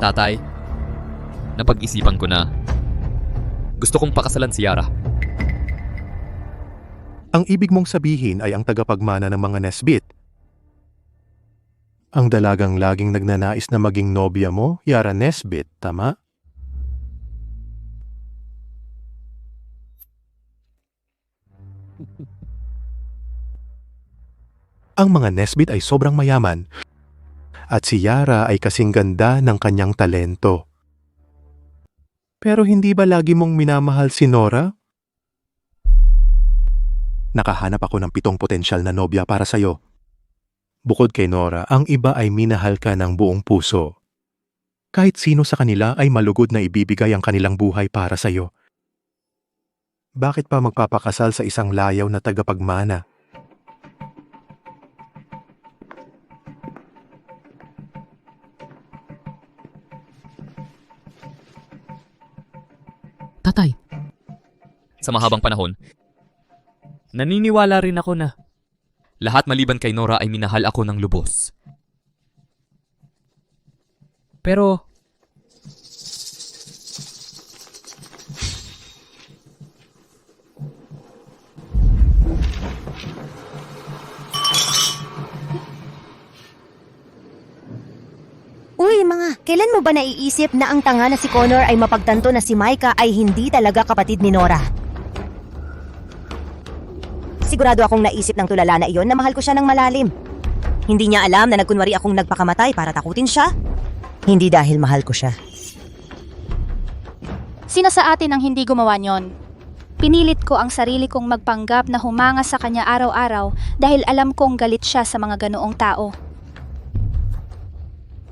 Tatay, napag-isipan ko na. Gusto kong pakasalan si Yara. Ang ibig mong sabihin ay ang tagapagmana ng mga Nesbit. Ang dalagang laging nagnanais na maging nobya mo, Yara Nesbit, tama? Ang mga Nesbit ay sobrang mayaman at si Yara ay kasing ganda ng kanyang talento. Pero hindi ba lagi mong minamahal si Nora? Nakahanap ako ng 7 potensyal na nobya para sa'yo. Bukod kay Nora, ang iba ay minahal ka ng buong puso. Kahit sino sa kanila ay malugod na ibibigay ang kanilang buhay para sa'yo. Bakit pa magpapakasal sa isang layaw na tagapagmana? Tatay, sa mahabang panahon, naniniwala rin ako na lahat maliban kay Nora ay minahal ako ng lubos. Pero, Uy, kailan mo ba naiisip na ang tanga na si Connor ay mapagtanto na si Micah ay hindi talaga kapatid ni Nora? Sigurado akong naisip ng tulala na iyon na mahal ko siya ng malalim. Hindi niya alam na nagkunwari akong nagpakamatay para takutin siya. Hindi dahil mahal ko siya. Sino sa atin ang hindi gumawa niyon? Pinilit ko ang sarili kong magpanggap na humanga sa kanya araw-araw dahil alam kong galit siya sa mga ganoong tao.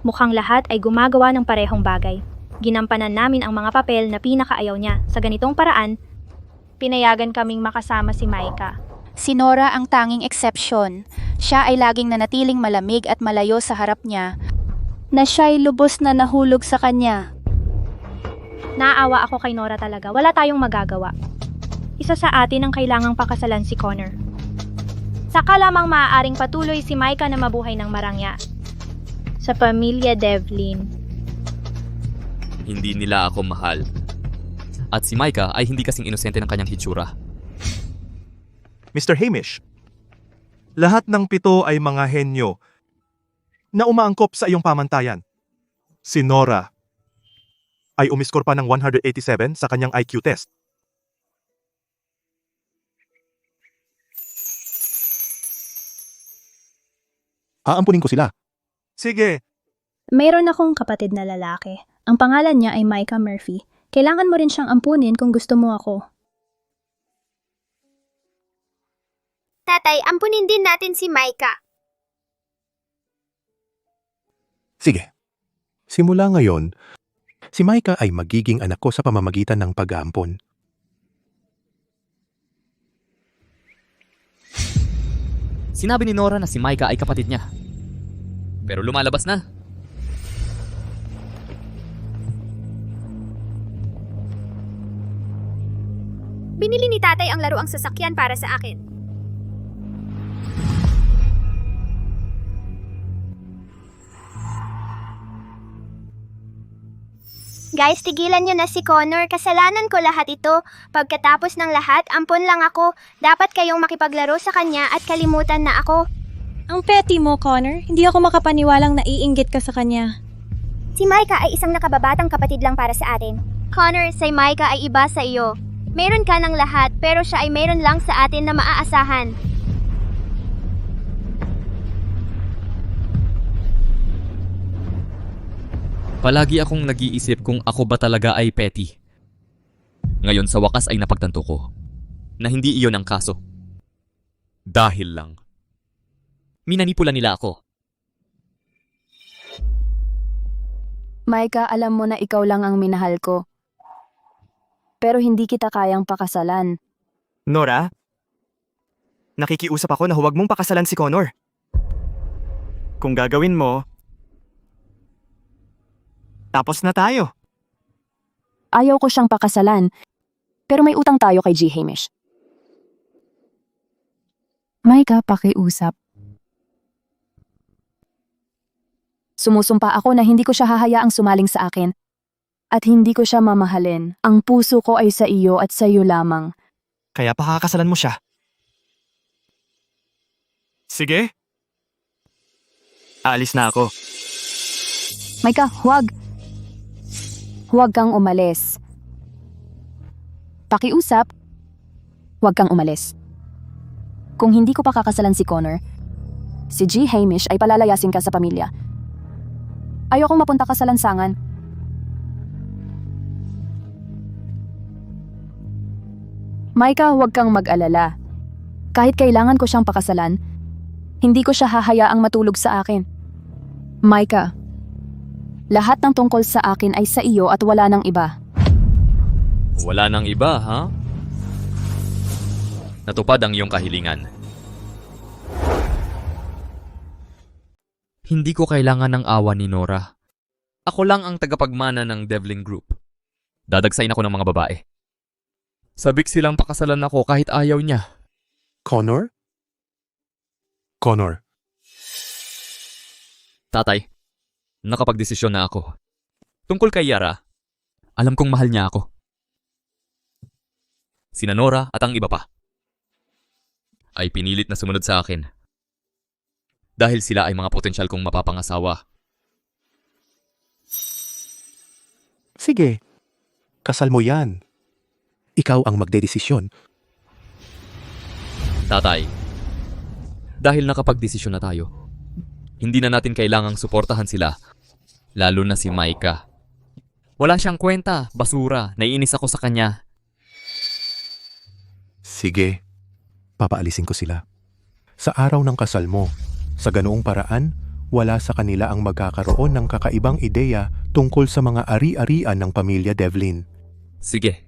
Mukhang lahat ay gumagawa ng parehong bagay. Ginampanan namin ang mga papel na pinakaayaw niya. Sa ganitong paraan, pinayagan kaming makasama si Micah. Si Nora ang tanging exception. Siya ay laging nanatiling malamig at malayo sa harap niya, na siya'y lubos na nahulog sa kanya. Naaawa ako kay Nora talaga. Wala tayong magagawa. Isa sa atin ang kailangang pakasalan si Connor. Saka lamang maaaring patuloy si Micah na mabuhay ng marangya. Sa pamilya Devlin. hindi nila ako mahal. At si Micah ay hindi kasing inosente ng kanyang hitsura. Mr. Hamish, lahat ng 7 ay mga henyo na umaangkop sa iyong pamantayan. Si Nora ay umiskor pa ng 187 sa kanyang IQ test. Aampunin ko sila. Sige. Mayroon akong kapatid na lalaki. Ang pangalan niya ay Micah Murphy. Kailangan mo rin siyang ampunin kung gusto mo ako. Tatay, ampunin din natin si Micah. Sige. Simula ngayon, si Micah ay magiging anak ko sa pamamagitan ng pag-aampon. Sinabi ni Nora na si Micah ay kapatid niya. Pero lumalabas na. Binili ni tatay ang laruang sasakyan para sa akin. Guys, tigilan nyo na si Connor. Kasalanan ko lahat ito. Pagkatapos ng lahat, ampon lang ako. Dapat kayong makipaglaro sa kanya at kalimutan na ako. Ang petty mo, Connor. Hindi ako makapaniwalang naiinggit ka sa kanya. Si Micah ay isang nakababatang kapatid lang para sa atin. Connor, si Micah ay iba sa iyo. Meron ka ng lahat, pero siya ay meron lang sa atin na maaasahan. Palagi akong nag-iisip kung ako ba talaga ay petty. Ngayon sa wakas ay napagtanto ko na hindi iyon ang kaso. Dahil lang minanipula nila ako. Micah, alam mo na ikaw lang ang minahal ko. Pero hindi kita kayang pakasalan. Nora, nakikiusap ako na huwag mong pakasalan si Connor. Kung gagawin mo, tapos na tayo. Ayaw ko siyang pakasalan, pero may utang tayo kay G. Hamish. Micah, pakiusap. Sumusumpa ako na hindi ko siya hahayaang sumaling sa akin. At hindi ko siya mamahalin. Ang puso ko ay sa iyo at sa iyo lamang. Kaya pakakasalan mo siya. Sige. Aalis na ako. Maika, huwag. Huwag kang umalis. Pakiusap, huwag kang umalis. Kung hindi ko pakakasalan si Connor, si G. Hamish ay palalayasin ka sa pamilya. Ayokong mapunta ka sa lansangan. Maika, huwag kang mag-alala. Kahit kailangan ko siyang pakasalan, hindi ko siya hahayaang matulog sa akin. Maika, lahat ng tungkol sa akin ay sa iyo at wala ng iba. Wala nang iba, ha? Natupad ang iyong kahilingan. Hindi ko kailangan ng awa ni Nora. Ako lang ang tagapagmana ng Devlin Group. Dadagsain ako ng mga babae. Sabik silang pakasalan ako kahit ayaw niya. Connor? Connor, Tatay, nakapagdesisyon na ako. Tungkol kay Yara, alam kong mahal niya ako. Sina Nora at ang iba pa ay pinilit na sumunod sa akin dahil sila ay mga potensyal kong mapapangasawa. sige. Kasal mo yan. Ikaw ang magdedesisyon. Tatay, dahil nakapagdesisyon na tayo, hindi na natin kailangang suportahan sila, lalo na si Maika. Wala siyang kwenta, basura, naiinis ako sa kanya. Sige, papaalisin ko sila. Sa araw ng kasal mo, sa ganoong paraan, wala sa kanila ang magkakaroon ng kakaibang ideya tungkol sa mga ari-arian ng pamilya Devlin. Sige.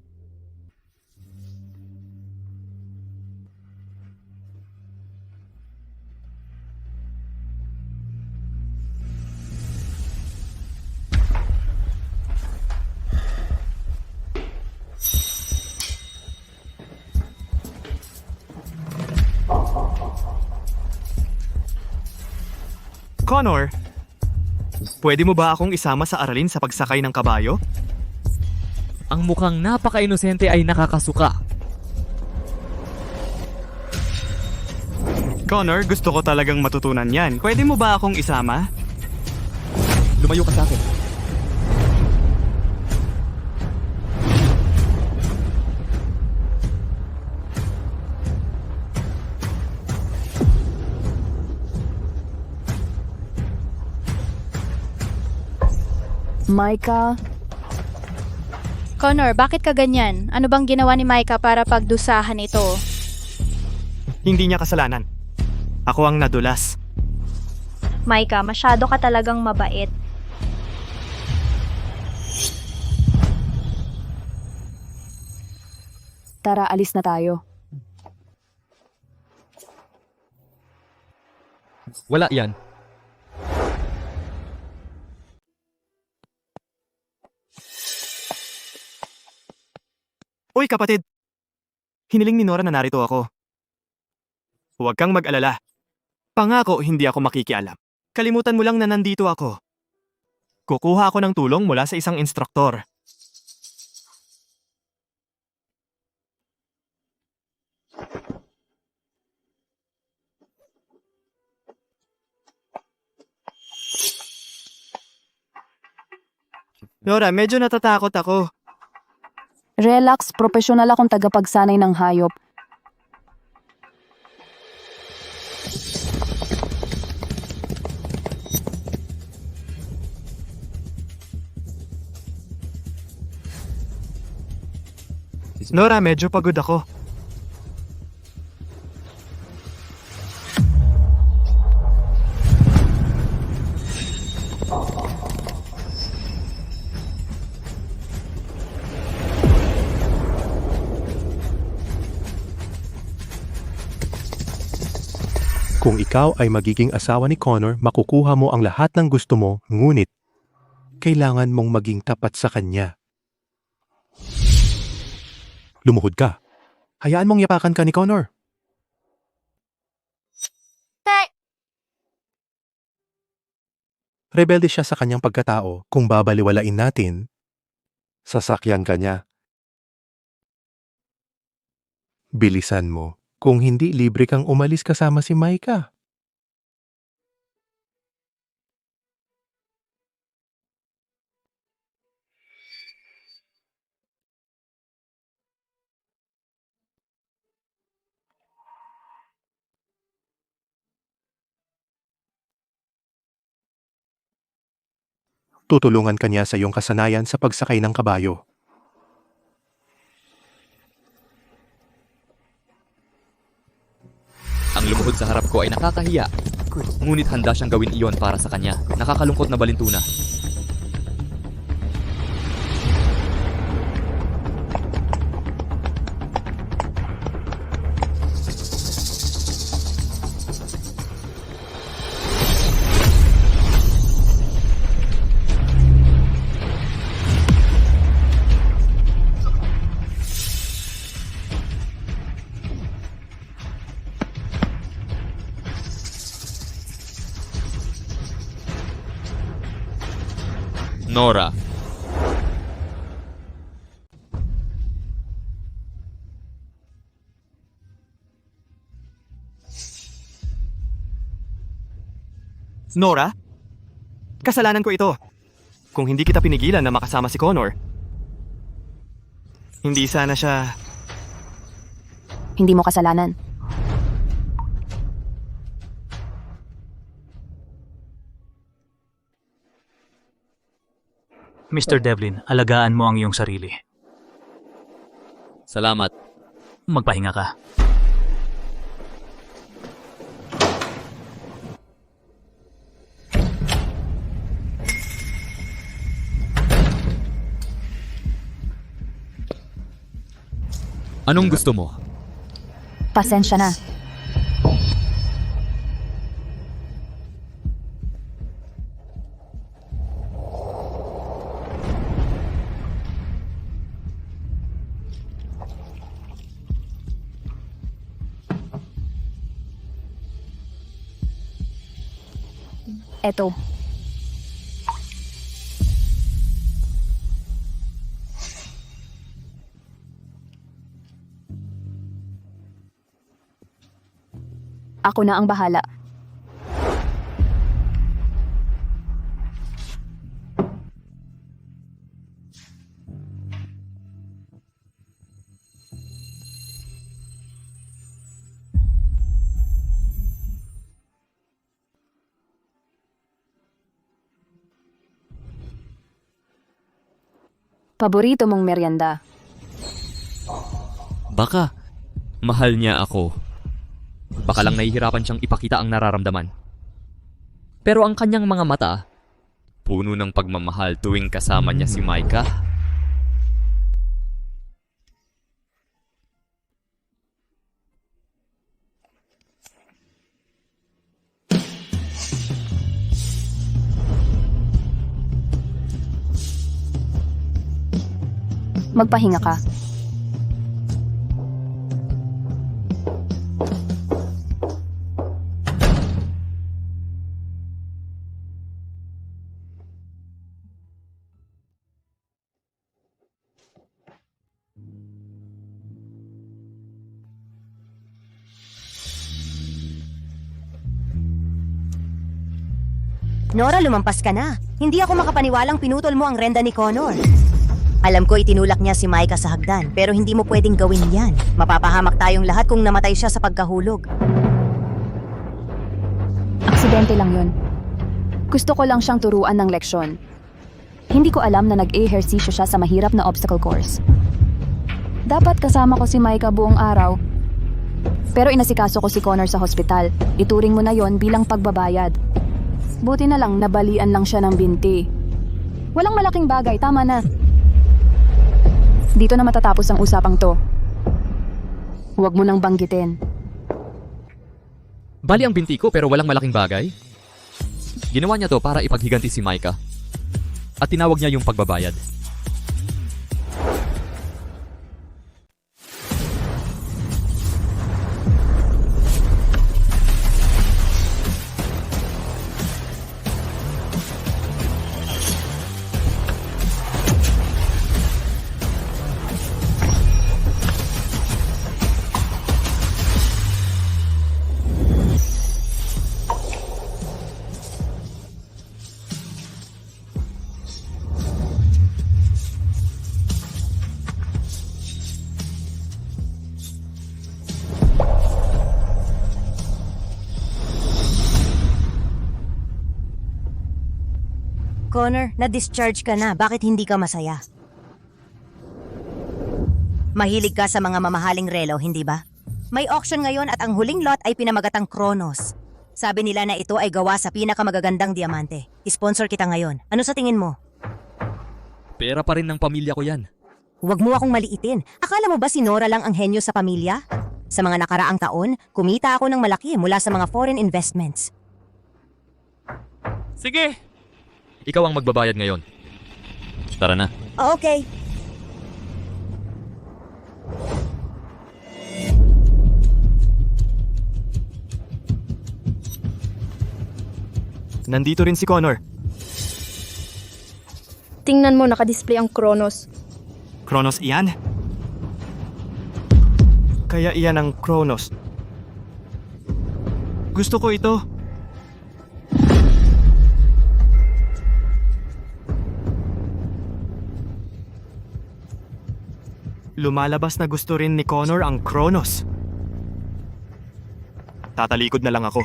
Connor, pwede mo ba akong isama sa aralin sa pagsakay ng kabayo? Ang mukhang napaka-inosente ay nakakasuka. Connor, gusto ko talagang matutunan yan. Pwede mo ba akong isama? Lumayo ka sa akin. Maika, Connor, bakit ka ganyan? Ano bang ginawa ni Maika para pagdusahan ito? Hindi niya kasalanan. Ako ang nadulas. Maika, masyado ka talagang mabait. tara alis na tayo. Wala yan. Uy kapatid! Hiniling ni Nora na narito ako. Huwag kang mag-alala. Pangako hindi ako makikialam. Kalimutan mo lang na nandito ako. Kukuha ako ng tulong mula sa isang instruktor. Nora, medyo natatakot ako. Relax, profesional akong tagapagsanay ng hayop. Nora, medyo pagod ako. Kung ikaw ay magiging asawa ni Connor, makukuha mo ang lahat ng gusto mo, ngunit kailangan mong maging tapat sa kanya. Lumuhod ka. Hayaan mong yapakan ka ni Connor. Rebelde siya sa kanyang pagkatao. Kung babaliwalain natin, sasakyan ka niya. Bilisan mo. Kung hindi, libre kang umalis kasama si Maika. Tutulungan ka niya sa iyong kasanayan sa pagsakay ng kabayo. Ang lumuhod sa harap ko ay nakakahiya. Ngunit handa siyang gawin iyon para sa kanya. Nakakalungkot na balintuna. Nora. Nora? Kasalanan ko ito. Kung hindi kita pinigilan na makasama si Connor, hindi sana siya... Hindi mo kasalanan. Mr. Devlin, alagaan mo ang iyong sarili. Salamat. Magpahinga ka. Anong gusto mo? Pasensya na. Eto. Ako na ang bahala. Paborito mong merienda. Baka mahal niya ako. Baka lang nahihirapan siyang ipakita ang nararamdaman. Pero ang kanyang mga mata, puno ng pagmamahal tuwing kasama niya si Maika. Magpahinga ka. Nora, lumampas ka na. Hindi ako makapaniwalang pinutol mo ang renda ni Connor. Alam ko itinulak niya si Maika sa hagdan, pero hindi mo pwedeng gawin yan. Mapapahamak tayong lahat kung namatay siya sa pagkahulog. Aksidente lang yun. Gusto ko lang siyang turuan ng leksyon. Hindi ko alam na nag-ehersisyo siya sa mahirap na obstacle course. Dapat kasama ko si Maika buong araw. Pero inasikaso ko si Connor sa hospital. Ituring mo na yon bilang pagbabayad. Buti na lang nabalian lang siya ng binti. Walang malaking bagay, tama na. Dito na matatapos ang usapang to. Huwag mo nang banggitin. Bali ang binti ko pero walang malaking bagay. Ginawa niya to para ipaghiganti si Maika. At tinawag niya yung pagbabayad. Connor, na-discharge ka na. Bakit hindi ka masaya? Mahilig ka sa mga mamahaling relo, hindi ba? May auction ngayon at ang huling lot ay pinamagatang Kronos. Sabi nila na ito ay gawa sa pinakamagagandang diamante. Sponsor kita ngayon. Ano sa tingin mo? Pera pa rin ng pamilya ko yan. Huwag mo akong maliitin. Akala mo ba si Nora lang ang henyo sa pamilya? Sa mga nakaraang taon, kumita ako ng malaki mula sa mga foreign investments. Sige! Ikaw ang magbabayad ngayon. Tara na. Okay. Nandito rin si Connor. Tingnan mo, nakadisplay ang Kronos. Kronos iyan? Kaya iyan ang Kronos. Gusto ko ito. Lumalabas na gusto rin ni Connor ang Kronos. Tatalikod na lang ako.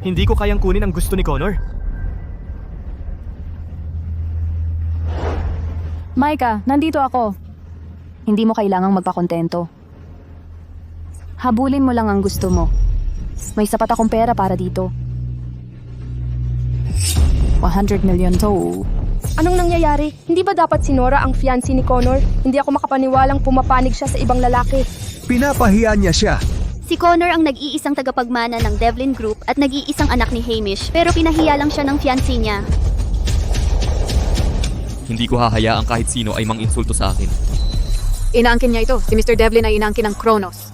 Hindi ko kayang kunin ang gusto ni Connor. Micah, nandito ako. Hindi mo kailangang magpakontento. Habulin mo lang ang gusto mo. May sapat akong pera para dito. 100 million to. Anong nangyayari? Hindi ba dapat si Nora ang fiancé ni Connor? Hindi ako makapaniwalang pumapanig siya sa ibang lalaki. Pinapahiya niya siya. Si Connor ang nag-iisang tagapagmana ng Devlin Group at nag-iisang anak ni Hamish, pero pinahiya lang siya ng fiancé niya. Hindi ko hahayaang kahit sino ay mang-insulto sa akin. Inaangkin niya ito. Si Mr. Devlin ay inaangkin ng Kronos.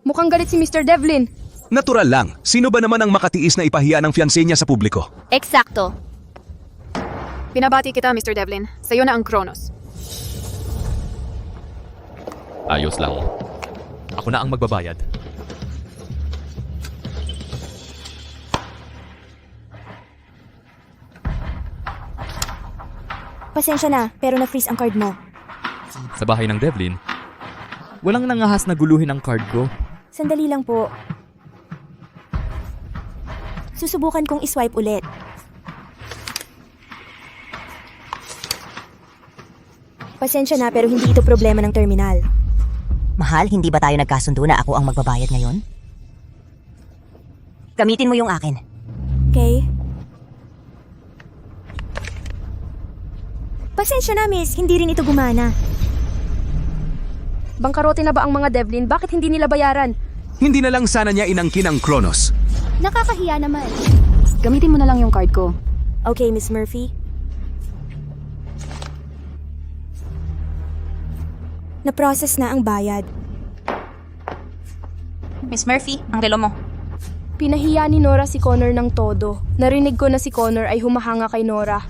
Mukhang galit si Mr. Devlin. Natural lang. Sino ba naman ang makatiis na ipahiya ng fiancé niya sa publiko? Eksakto. Pinabati kita, Mr. Devlin. Sa'yo na ang Kronos. Ayos lang. Ako na ang magbabayad. Pasensya na, pero na-freeze ang card mo. Sa bahay ng Devlin, walang nangahas na guluhin ang card ko. Sandali lang po. Susubukan kong iswipe ulit. Pasensya na, pero hindi ito problema ng terminal. Mahal, hindi ba tayo nagkasundo na ako ang magbabayad ngayon? Gamitin mo yung akin. Okay? Pasensya na, miss. Hindi rin ito gumana. Bangkarote na ba ang mga Devlin? Bakit hindi nila bayaran? Hindi na lang sana niya inangkin ang Kronos. Nakakahiya naman. Gamitin mo na lang yung card ko. Okay, Miss Murphy. Na-process na ang bayad. Miss Murphy, ang relo mo. Pinahiya ni Nora si Connor ng todo. Narinig ko na si Connor ay humahanga kay Nora.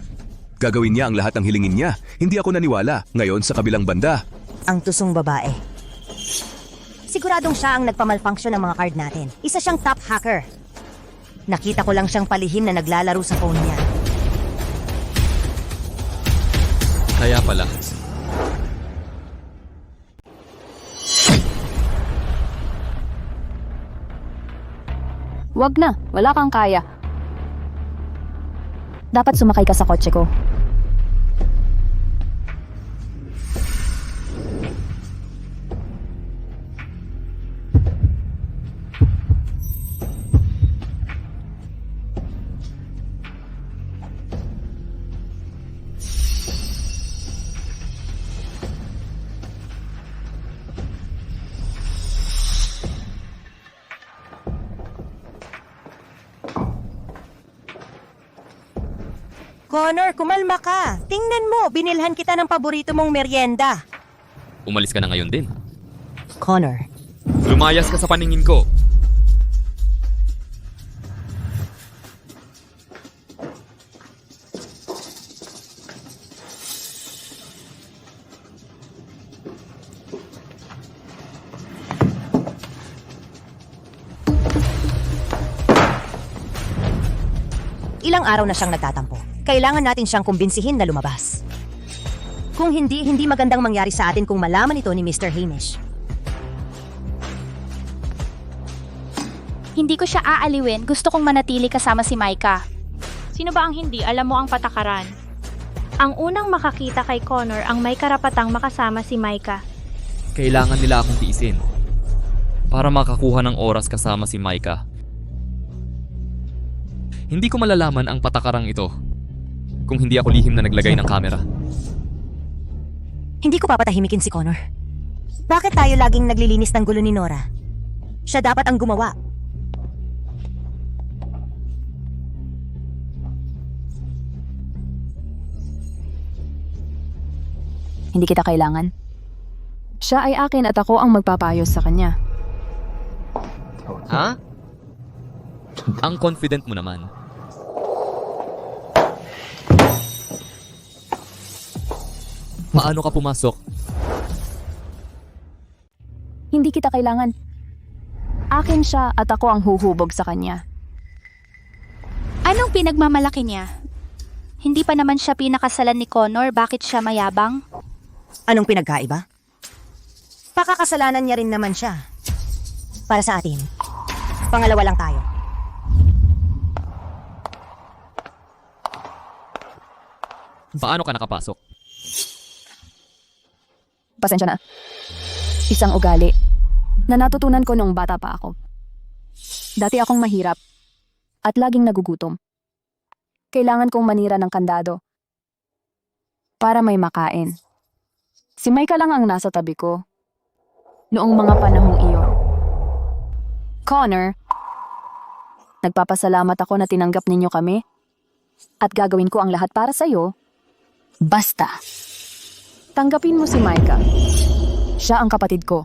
Gagawin niya ang lahat ng hilingin niya. Hindi ako naniwala. Ngayon sa kabilang banda. Ang tusong babae. Siguradong siya ang nagpamalfunction ng mga card natin. Isa siyang top hacker. Nakita ko lang siyang palihim na naglalaro sa phone niya. Kaya pala. Wag na, wala kang kaya. Dapat sumakay ka sa kotse ko. Connor, kumalma ka. Tingnan mo, binilhan kita ng paborito mong merienda. Umalis ka na ngayon din. Connor, Lumayas ka sa paningin ko. ilang araw na siyang nagtatampo. Kailangan natin siyang kumbinsihin na lumabas. Kung hindi magandang mangyari sa atin kung malaman ito ni Mr. Hamish. Hindi ko siya aaliwin. Gusto kong manatili kasama si Maika. Sino ba ang hindi? Alam mo ang patakaran. Ang unang makakita kay Connor ang may karapatang makasama si Maika. Kailangan nila akong tiisin para makakuha ng oras kasama si Maika. Hindi ko malalaman ang patakarang ito kung hindi ako lihim na naglagay ng kamera. Hindi ko papatahimikin si Connor. Bakit tayo laging naglilinis ng gulo ni Nora? Siya dapat ang gumawa. Hindi kita kailangan. Siya ay akin at ako ang magpapayos sa kanya. Ha? Ang confident mo naman. Paano ka pumasok? Hindi kita kailangan. Akin siya at ako ang huhubog sa kanya. Anong pinagmamalaki niya? Hindi pa naman siya pinakasalan ni Connor, bakit siya mayabang? Anong pinagkaiba? Pakakasalanan niya rin naman siya. Para sa atin. Pangalawa lang tayo. Paano ka nakapasok? Pasensya na. Isang ugali na natutunan ko nung bata pa ako. Dati akong mahirap at laging nagugutom. Kailangan kong manira ng kandado para may makain. Si Maika lang ang nasa tabi ko noong mga panahong iyon. Connor, nagpapasalamat ako na tinanggap ninyo kami at gagawin ko ang lahat para sa'yo. Basta, tanggapin mo si Maika. Siya ang kapatid ko.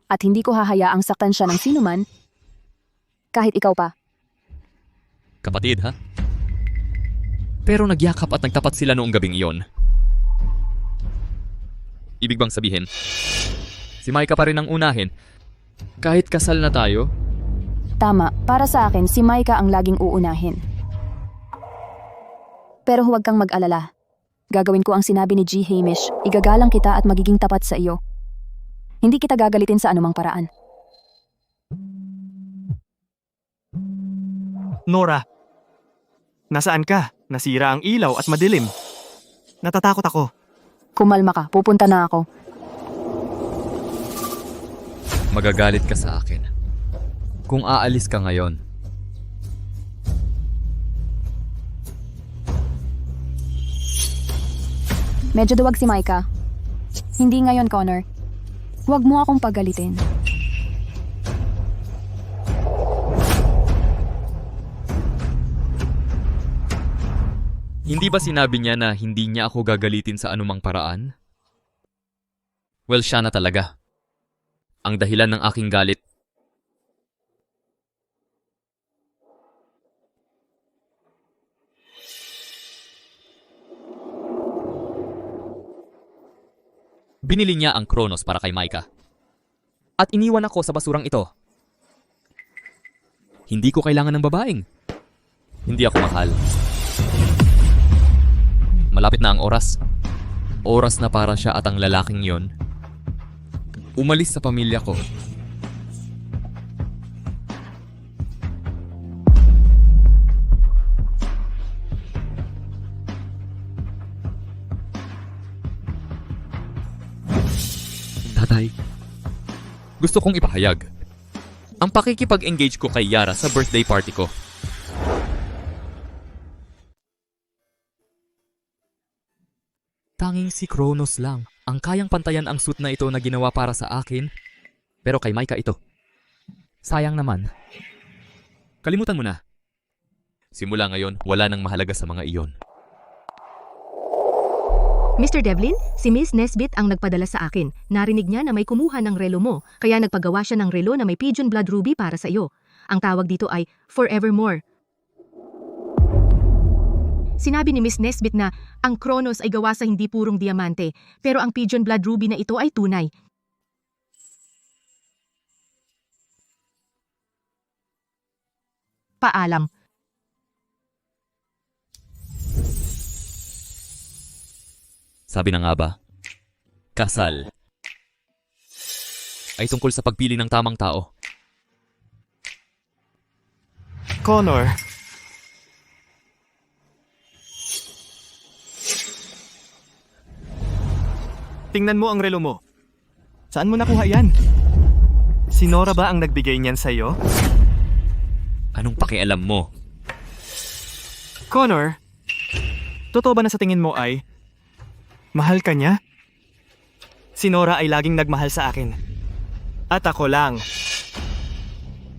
At hindi ko hahayaang saktan siya ng sinuman, kahit ikaw pa. Kapatid, ha? Pero nagyakap at nagtapat sila noong gabing iyon. Ibig bang sabihin, si Maika pa rin ang unahin, kahit kasal na tayo? Tama, para sa akin, si Maika ang laging uunahin. Pero huwag kang mag-alala. Gagawin ko ang sinabi ni G. Hamish, igagalang kita at magiging tapat sa iyo. Hindi kita gagalitin sa anumang paraan. Nora, nasaan ka? Nasira ang ilaw at madilim. Natatakot ako. Kumalma ka, pupunta na ako. Magagalit ka sa akin kung aalis ka ngayon. Medyo duwag si Maika. Hindi ngayon, Connor. Huwag mo akong pagalitin. Hindi ba sinabi niya na hindi niya ako gagalitin sa anumang paraan? Well, siya na talaga. Ang dahilan ng aking galit. Binili niya ang Kronos para kay Maika. At iniwan ako sa basurang ito. Hindi ko kailangan ng babaeng. Hindi ako mahal. Malapit na ang oras. Oras na para siya at ang lalaking yon umalis sa pamilya ko. Tatay, gusto kong ipahayag ang pakikipag-engage ko kay Yara sa birthday party ko. Tanging si Kronos lang ang kayang pantayan ang suit na ito na ginawa para sa akin. Pero kay Maika ito. Sayang naman. Kalimutan mo na. Simula ngayon, wala nang mahalaga sa mga iyon. Mr. Devlin, si Miss Nesbit ang nagpadala sa akin. Narinig niya na may kumuha ng relo mo, kaya nagpagawa siya ng relo na may pigeon blood ruby para sa iyo. Ang tawag dito ay Forevermore. Sinabi ni Miss Nesbit na ang Kronos ay gawa sa hindi purong diamante, pero ang pigeon blood ruby na ito ay tunay. Paalam. Sabi na nga ba, kasal ay tungkol sa pagpili ng tamang tao. Connor. Tingnan mo ang relo mo. Saan mo nakuha yan? Si Nora ba ang nagbigay niyan sa'yo? Anong pakialam mo? Connor, totoo ba na sa tingin mo ay mahal ka niya? Si Nora ay laging nagmahal sa akin. At ako lang.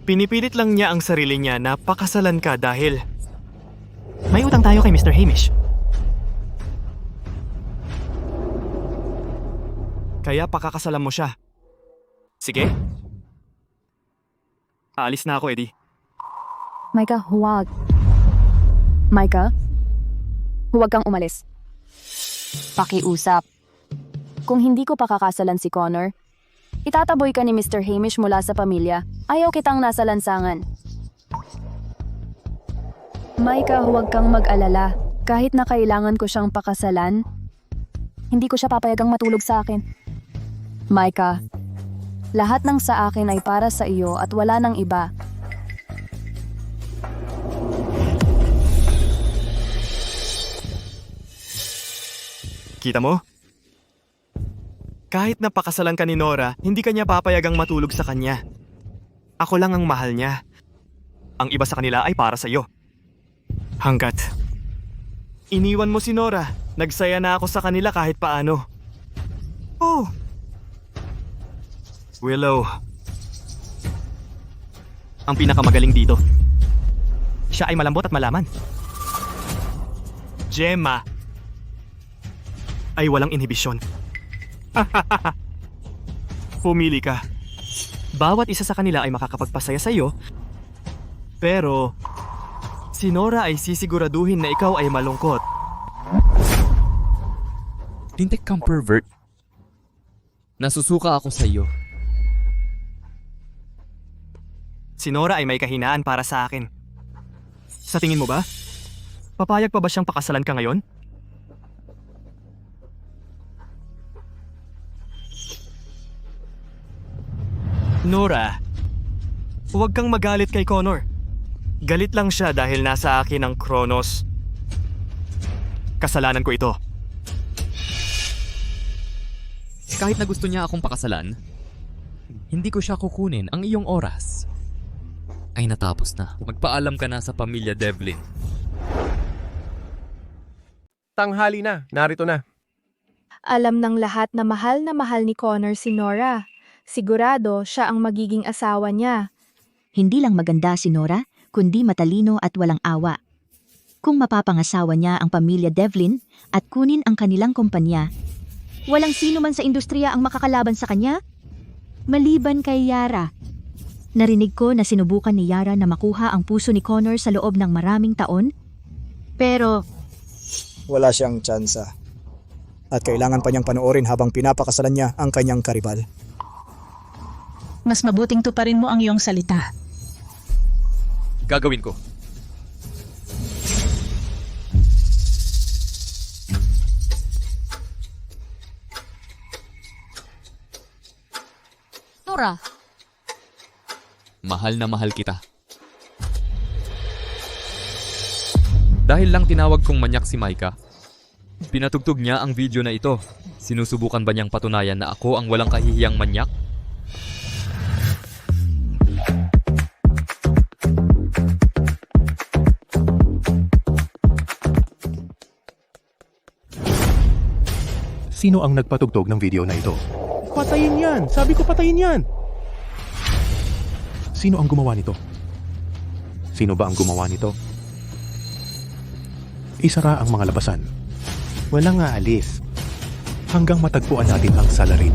Pinipilit lang niya ang sarili niya na pakasalan ka dahil may utang tayo kay Mr. Hamish. Kaya pakakasalan mo siya. Sige. Aalis na ako, Eddie. Micah, huwag. Micah, huwag kang umalis. Pakiusap. Kung hindi ko pakakasalan si Connor, itataboy ka ni Mr. Hamish mula sa pamilya. Ayaw kitang nasa lansangan. Micah, huwag kang mag-alala. Kahit na kailangan ko siyang pakasalan, hindi ko siya papayagang matulog sa akin. Micah, lahat ng sa akin ay para sa iyo at wala nang iba. Kita mo? Kahit napakasalan ka ni Nora, hindi kanya papayagang matulog sa kanya. Ako lang ang mahal niya. Ang iba sa kanila ay para sa iyo. Hanggat iniwan mo si Nora, nagsaya na ako sa kanila kahit paano. Oh! Willow. Ang pinakamagaling dito. Siya ay malambot at malaman. Gemma ay walang inhibisyon. Pumili ka. Bawat isa sa kanila ay makakapagpasaya sa iyo, pero si Nora ay sisiguraduhin na ikaw ay malungkot. Lintek kang pervert. Nasusuka ako sa iyo. Si Nora ay may kahinaan para sa akin. Sa tingin mo ba? Papayag pa ba siyang pakasalan ka ngayon? Nora, huwag kang magalit kay Connor. Galit lang siya dahil nasa akin ang Kronos. Kasalanan ko ito. Kahit na gusto niya akong pakasalan, hindi ko siya kukunin. Ang iyong oras ay natapos na. Magpaalam ka na sa pamilya Devlin. Tanghali na, narito na. Alam ng lahat na mahal ni Connor si Nora. Sigurado siya ang magiging asawa niya. Hindi lang maganda si Nora, kundi matalino at walang awa. Kung mapapangasawa niya ang pamilya Devlin at kunin ang kanilang kumpanya, walang sino man sa industriya ang makakalaban sa kanya, maliban kay Yara. Narinig ko na sinubukan ni Yara na makuha ang puso ni Connor sa loob ng maraming taon, pero wala siyang tsansa. At kailangan pa niyang panoorin habang pinapakasalan niya ang kanyang karibal. Mas mabuting tuparin mo ang iyong salita. Gagawin ko. Nora, Mahal na mahal kita. Dahil lang tinawag kong manyak si Micah, pinatugtog niya ang video na ito. Sinusubukan ba niyang patunayan na ako ang walang kahihiyang manyak? Sino ang nagpatugtog ng video na ito? Patayin yan! Sabi ko patayin yan! Sino ang gumawa nito? Sino ba ang gumawa nito? Isara ang mga labasan. Walang aalis. Hanggang matagpuan natin ang salarin.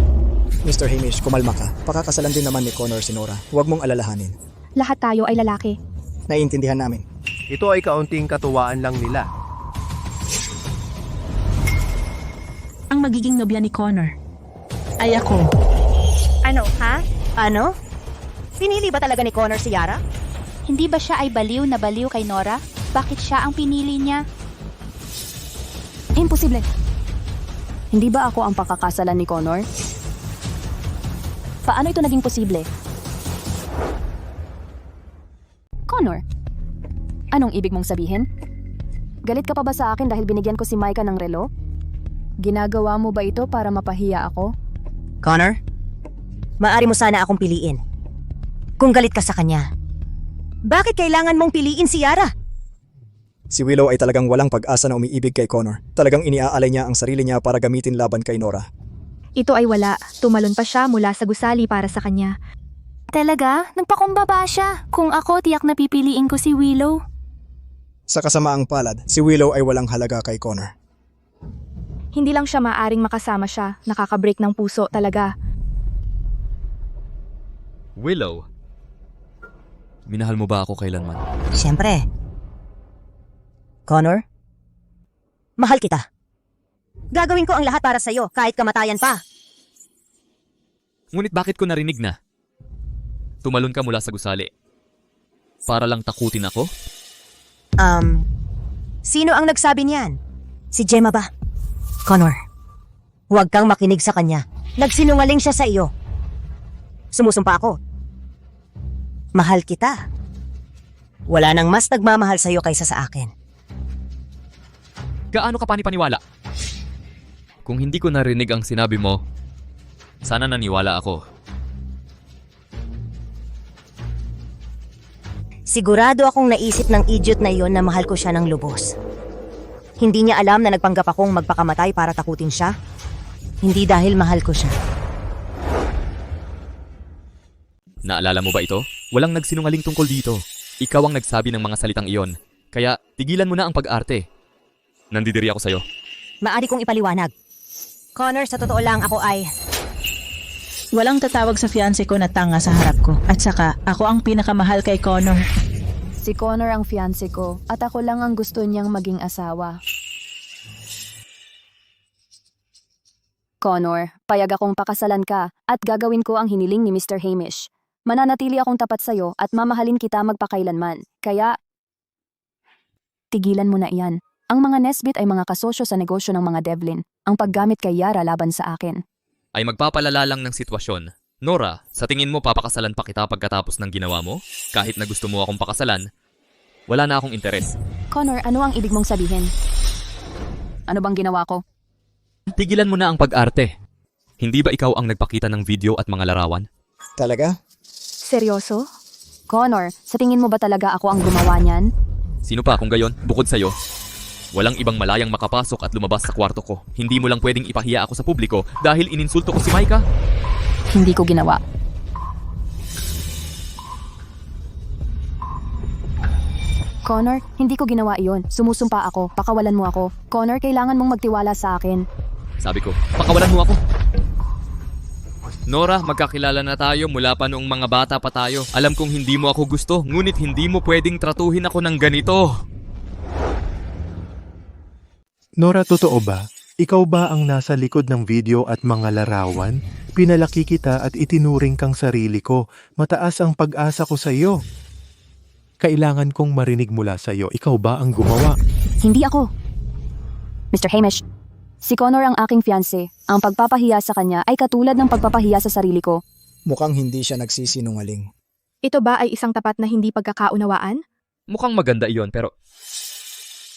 Mr. Hamish, kumalma ka. Pakakasalan din naman ni Connor si Nora. Huwag mong alalahanin. Lahat tayo ay lalaki. Naiintindihan namin. Ito ay kaunting katuwaan lang nila. Ang magiging nobya ni Connor ay ako. Ano, ha? ano? Pinili ba talaga ni Connor si Yara? Hindi ba siya ay baliw na baliw kay Nora? Bakit siya ang pinili niya? imposible. Hindi ba ako ang pakakasalan ni Connor? Paano ito naging posible? Connor, Anong ibig mong sabihin? Galit ka pa ba sa akin dahil binigyan ko si Micah ng relo? Ginagawa mo ba ito para mapahiya ako? Connor, maaari mo sana akong piliin. Kung galit ka sa kanya, bakit kailangan mong piliin si Yara? Si Willow ay talagang walang pag-asa na umiibig kay Connor. Talagang iniaalay niya ang sarili niya para gamitin laban kay Nora. Ito ay wala. Tumalon pa siya mula sa gusali para sa kanya. Talaga? Nagpakumbaba siya. Kung ako, tiyak na pipiliin ko si Willow. Sa kasamaang palad, si Willow ay walang halaga kay Connor. Hindi lang siya maaring makasama siya. Nakaka-break ng puso talaga. Willow, minahal mo ba ako kailanman? Siyempre. Connor, mahal kita. Gagawin ko ang lahat para sa'yo, kahit kamatayan pa. Ngunit bakit ko narinig na? Tumalon ka mula sa gusali. Para lang takutin ako? Sino ang nagsabi niyan? Si Gemma ba? Connor, huwag kang makinig sa kanya. Nagsinungaling siya sa iyo. Sumusumpa ako. Mahal kita. Wala nang mas nagmamahal sa iyo kaysa sa akin. Gaano ka panipaniwala? Kung hindi ko narinig ang sinabi mo, sana naniwala ako. Sigurado akong naisip ng idiot na iyon na mahal ko siya ng lubos. Hindi niya alam na nagpanggap akong magpakamatay para takutin siya. Hindi dahil mahal ko siya. Naalala mo ba ito? Walang nagsinungaling tungkol dito. Ikaw ang nagsabi ng mga salitang iyon. Kaya tigilan mo na ang pag-arte. Nandidiri ako sa'yo. Maari kong ipaliwanag. Connor, sa totoo lang ako ay... Walang tatawag sa fiancé ko na tanga sa harap ko. At saka, ako ang pinakamahal kay Connor. Si Connor ang fiancé ko at ako lang ang gusto niyang maging asawa. Connor, payag akong pakasalan ka at gagawin ko ang hiniling ni Mr. Hamish. Mananatili akong tapat sa'yo at mamahalin kita magpakailanman. Kaya, tigilan mo na iyan. Ang mga Nesbit ay mga kasosyo sa negosyo ng mga Devlin. Ang paggamit kay Yara laban sa akin ay magpapalala lang ng sitwasyon. Nora, sa tingin mo papakasalan pa kita pagkatapos ng ginawa mo? Kahit na gusto mo akong pakasalan, wala na akong interes. Connor, ano ang ibig mong sabihin? Ano bang ginawa ko? Tigilan mo na ang pag-arte. Hindi ba ikaw ang nagpakita ng video at mga larawan? Talaga? Seryoso? Connor, sa tingin mo ba talaga ako ang gumawa niyan? Sino pa kung gayon, bukod sa'yo? Walang ibang malayang makapasok at lumabas sa kwarto ko. Hindi mo lang pwedeng ipahiya ako sa publiko dahil ininsulto ko si Micah? Hindi ko ginawa. Connor, hindi ko ginawa iyon. Sumusumpa ako. Pakawalan mo ako. Connor, kailangan mong magtiwala sa akin. Sabi ko, pakawalan mo ako. Nora, magkakilala na tayo mula pa noong mga bata pa tayo. Alam kong hindi mo ako gusto, ngunit hindi mo pwedeng tratuhin ako ng ganito. Nora, totoo ba? Ikaw ba ang nasa likod ng video at mga larawan? Pinalaki kita at itinuring kang sarili ko. Mataas ang pag-asa ko sa iyo. Kailangan kong marinig mula sa iyo. Ikaw ba ang gumawa? Hindi ako. Mr. Hamish, si Connor ang aking fiancé. Ang pagpapahiya sa kanya ay katulad ng pagpapahiya sa sarili ko. Mukhang hindi siya nagsisinungaling. Ito ba ay isang tapat na hindi pagkakaunawaan? Mukhang maganda iyon pero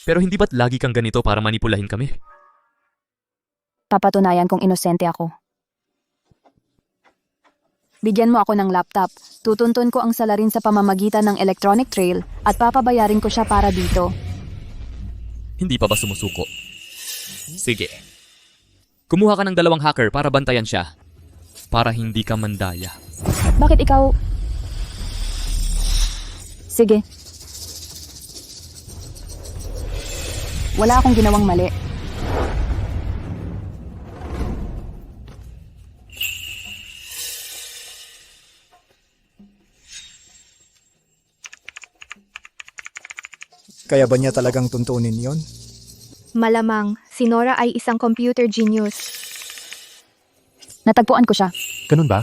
hindi ba't lagi kang ganito para manipulahin kami? Papatunayan kong inosente ako. Bigyan mo ako ng laptop. Tutuntun ko ang salarin sa pamamagitan ng electronic trail at papabayarin ko siya para dito. Hindi pa ba sumusuko? Sige. Kumuha ka ng 2 hacker para bantayan siya. Para hindi ka mandaya. Bakit ikaw... Sige. Wala akong ginawang mali. Kaya ba niya talagang tuntunin yon? Malamang, si Nora ay isang computer genius. Natagpuan ko siya. Ganun ba?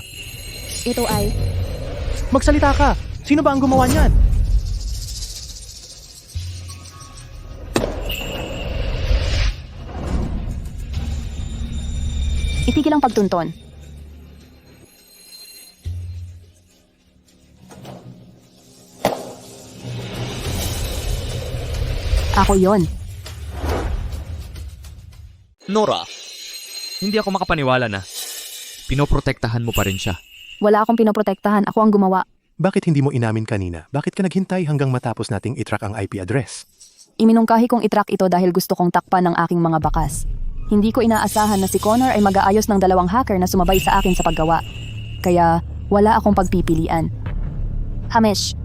Ito ay... Magsalita ka! Sino ba ang gumawa niyan? Itigil ang pagtunton. Ako yon. Nora, hindi ako makapaniwala na pinoprotektahan mo pa rin siya. Wala akong pinoprotektahan. Ako ang gumawa. Bakit hindi mo inamin kanina? Bakit ka naghintay hanggang matapos nating itrack ang IP address? Iminungkahi kong itrack ito dahil gusto kong takpan ng aking mga bakas. Hindi ko inaasahan na si Connor ay mag-aayos ng 2 hacker na sumabay sa akin sa paggawa. Kaya wala akong pagpipilian. Hamish,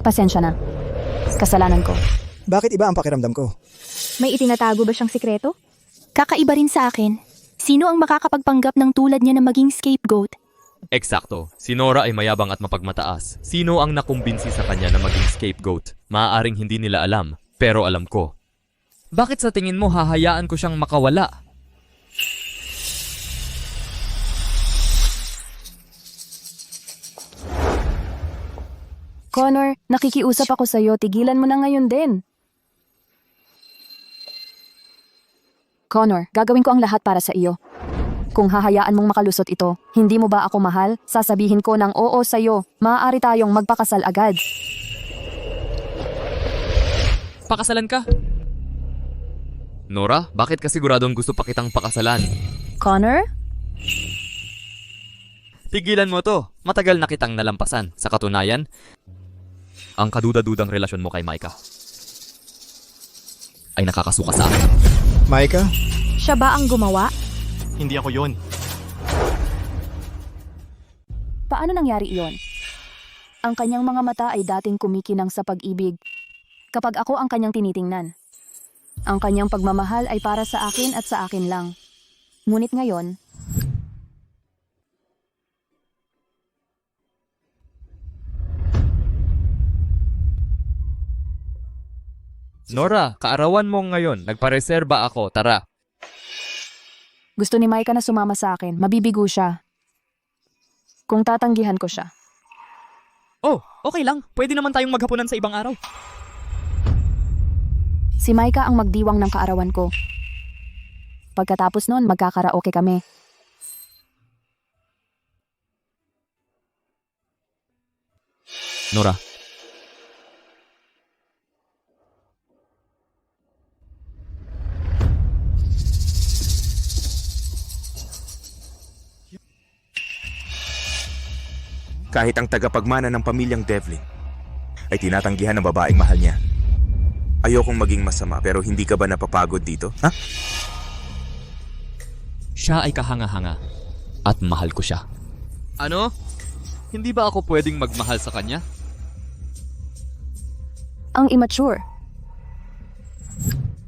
pasensya na. Kasalanan ko. Bakit iba ang pakiramdam ko? May itinatago ba siyang sikreto? Kakaiba rin sa akin. Sino ang makakapagpanggap ng tulad niya na maging scapegoat? Eksakto. Si Nora ay mayabang at mapagmataas. Sino ang nakumbinsi sa kanya na maging scapegoat? Maaaring hindi nila alam, pero alam ko. Bakit sa tingin mo hahayaan ko siyang makawala? Connor, nakikiusap ako sa'yo. Tigilan mo na ngayon din. Connor, gagawin ko ang lahat para sa iyo. Kung hahayaan mong makalusot ito, hindi mo ba ako mahal? Sasabihin ko ng oo sa'yo. Maaari tayong magpakasal agad. Pakasalan ka? Nora, bakit ka siguradong gusto pa kitang pakasalan? Connor? Tigilan mo to. Matagal na kitang nalampasan. Sa katunayan, ang kaduda-dudang relasyon mo kay Micah ay nakakasuka sa akin. Micah? Siya ba ang gumawa? Hindi ako yon. Paano nangyari iyon? Ang kanyang mga mata ay dating kumikinang sa pag-ibig. Kapag ako ang kanyang tinitingnan. Ang kanyang pagmamahal ay para sa akin at sa akin lang. Ngunit ngayon, Nora, kaarawan mo ngayon. Nagpareserba ako. Tara. gusto ni Micah na sumama sa akin. Mabibigo siya. Kung tatanggihan ko siya. Oh, okay lang. Pwede naman tayong maghapunan sa ibang araw. Si Micah ang magdiwang ng kaarawan ko. Pagkatapos noon, magkakaraoke kami. Nora. Kahit ang tagapagmana ng pamilyang Devlin ay tinatanggihan ng babaeng mahal niya. Ayokong maging masama pero hindi ka ba napapagod dito? Ha? Siya ay kahanga-hanga at mahal ko siya. Ano? Hindi ba ako pwedeng magmahal sa kanya? Ang immature.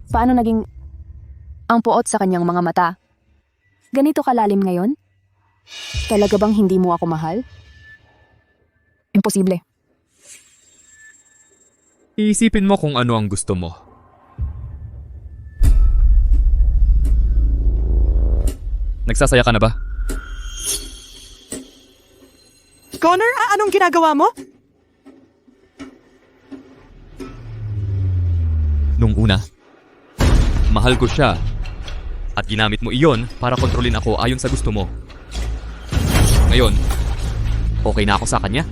Paano naging ang puot sa kanyang mga mata? Ganito kalalim ngayon? Talaga bang hindi mo ako mahal? Imposible. Iisipin mo kung ano ang gusto mo. Nagsasaya ka na ba? Connor, anong ginagawa mo? Nung una, mahal ko siya at ginamit mo iyon para kontrolin ako ayon sa gusto mo. Ngayon, okay na ako sa kanya,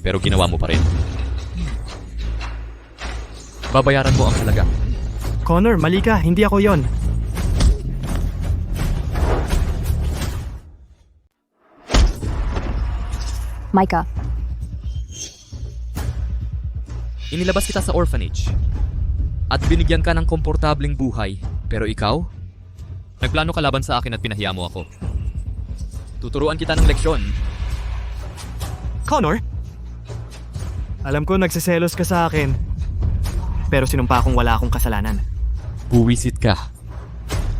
pero ginawa mo pa rin. Babayaran mo ang halaga. Connor, mali ka. Hindi ako yon. Micah. Inilabas kita sa orphanage at binigyan ka ng komportabling buhay. Pero ikaw, nagplano ka laban sa akin at pinahiya mo ako. Tuturuan kita ng leksyon. Connor? Alam ko nagsiselos ka sa akin. Pero sinumpa kong wala akong kasalanan. Buwisit ka.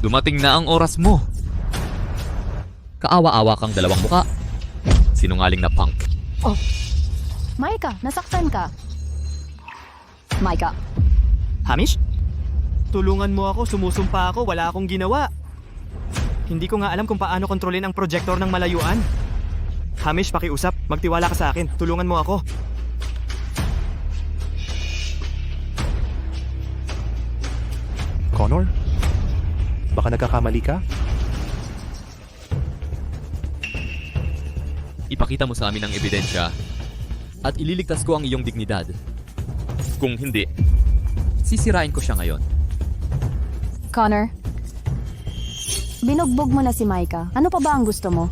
Dumating na ang oras mo. Kaawa-awa kang dalawang muka. Sinungaling na punk. Oh, Micah, nasaktan ka. Micah. Hamish? Tulungan mo ako, sumusumpa ako, wala akong ginawa. Hindi ko nga alam kung paano kontrolin ang projector ng malayuan. Hamish, pakiusap, magtiwala ka sa akin, tulungan mo ako. Connor? Baka nagkakamali ka? Ipakita mo sa amin ang ebidensya at ililigtas ko ang iyong dignidad. Kung hindi, sisirain ko siya ngayon. Connor, binugbog mo na si Micah. Ano pa ba ang gusto mo?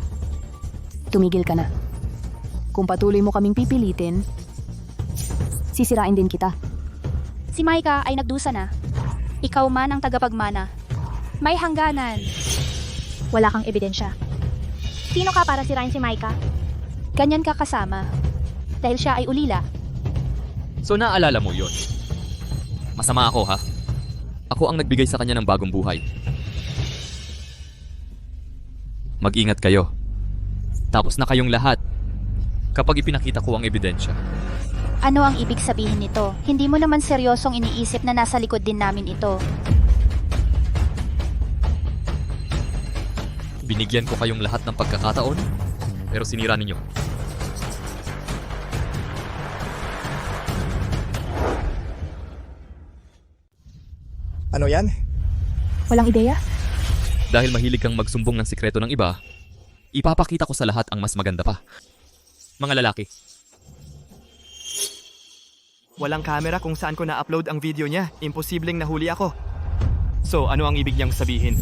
Tumigil ka na. Kung patuloy mo kaming pipilitin, sisirain din kita. Si Micah ay nagdusa na. Ikaw man ang tagapagmana. May hangganan. Wala kang ebidensya. Sino ka para sirain si Micah? Ganyan ka kasama. Dahil siya ay ulila. So naalala mo yon. Masama ako ha. Ako ang nagbigay sa kanya ng bagong buhay. Mag-ingat kayo. Tapos na kayong lahat kapag ipinakita ko ang ebidensya. Ano ang ibig sabihin nito? Hindi mo naman seryosong iniisip na nasa likod din namin ito. Binigyan ko kayong lahat ng pagkakataon, pero sinira ninyo. Ano yan? Walang ideya? Dahil mahilig kang magsumbong ng sikreto ng iba, ipapakita ko sa lahat ang mas maganda pa. Mga lalaki. Walang camera kung saan ko na-upload ang video niya. Imposibleng nahuli ako. So, ano ang ibig niyang sabihin?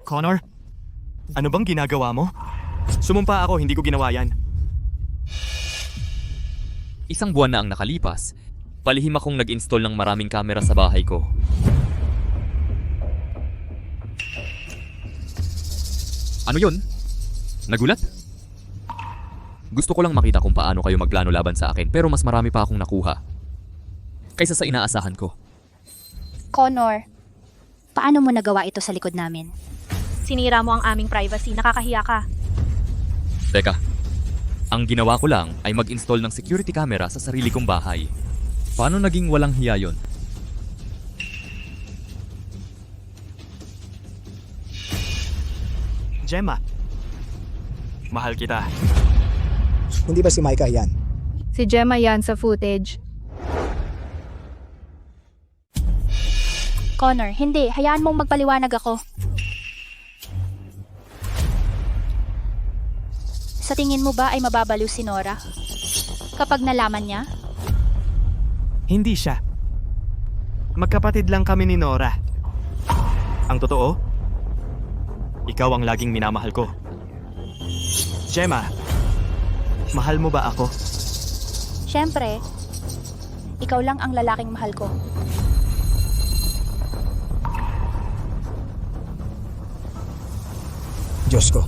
Connor? Ano bang ginagawa mo? Sumumpa ako, hindi ko ginawa yan. Isang buwan na ang nakalipas, palihim akong nag-install ng maraming kamera sa bahay ko. Ano yun? Nagulat? Gusto ko lang makita kung paano kayo magplano laban sa akin, pero mas marami pa akong nakuha kaysa sa inaasahan ko. Connor, paano mo nagawa ito sa likod namin? Sinira mo ang aming privacy. Nakakahiya ka. Teka, ang ginawa ko lang ay mag-install ng security camera sa sarili kong bahay. Paano naging walang hiya yun? Gemma, mahal kita. Hindi ba si Micah yan? Si Gemma yan sa footage. Connor, hindi. Hayaan mong magpaliwanag ako. Sa tingin mo ba ay mababaliw si Nora? Kapag nalaman niya? Hindi siya. Magkapatid lang kami ni Nora. Ang totoo, ikaw ang laging minamahal ko. Gemma, mahal mo ba ako? Siyempre, ikaw lang ang lalaking mahal ko. Diyos ko.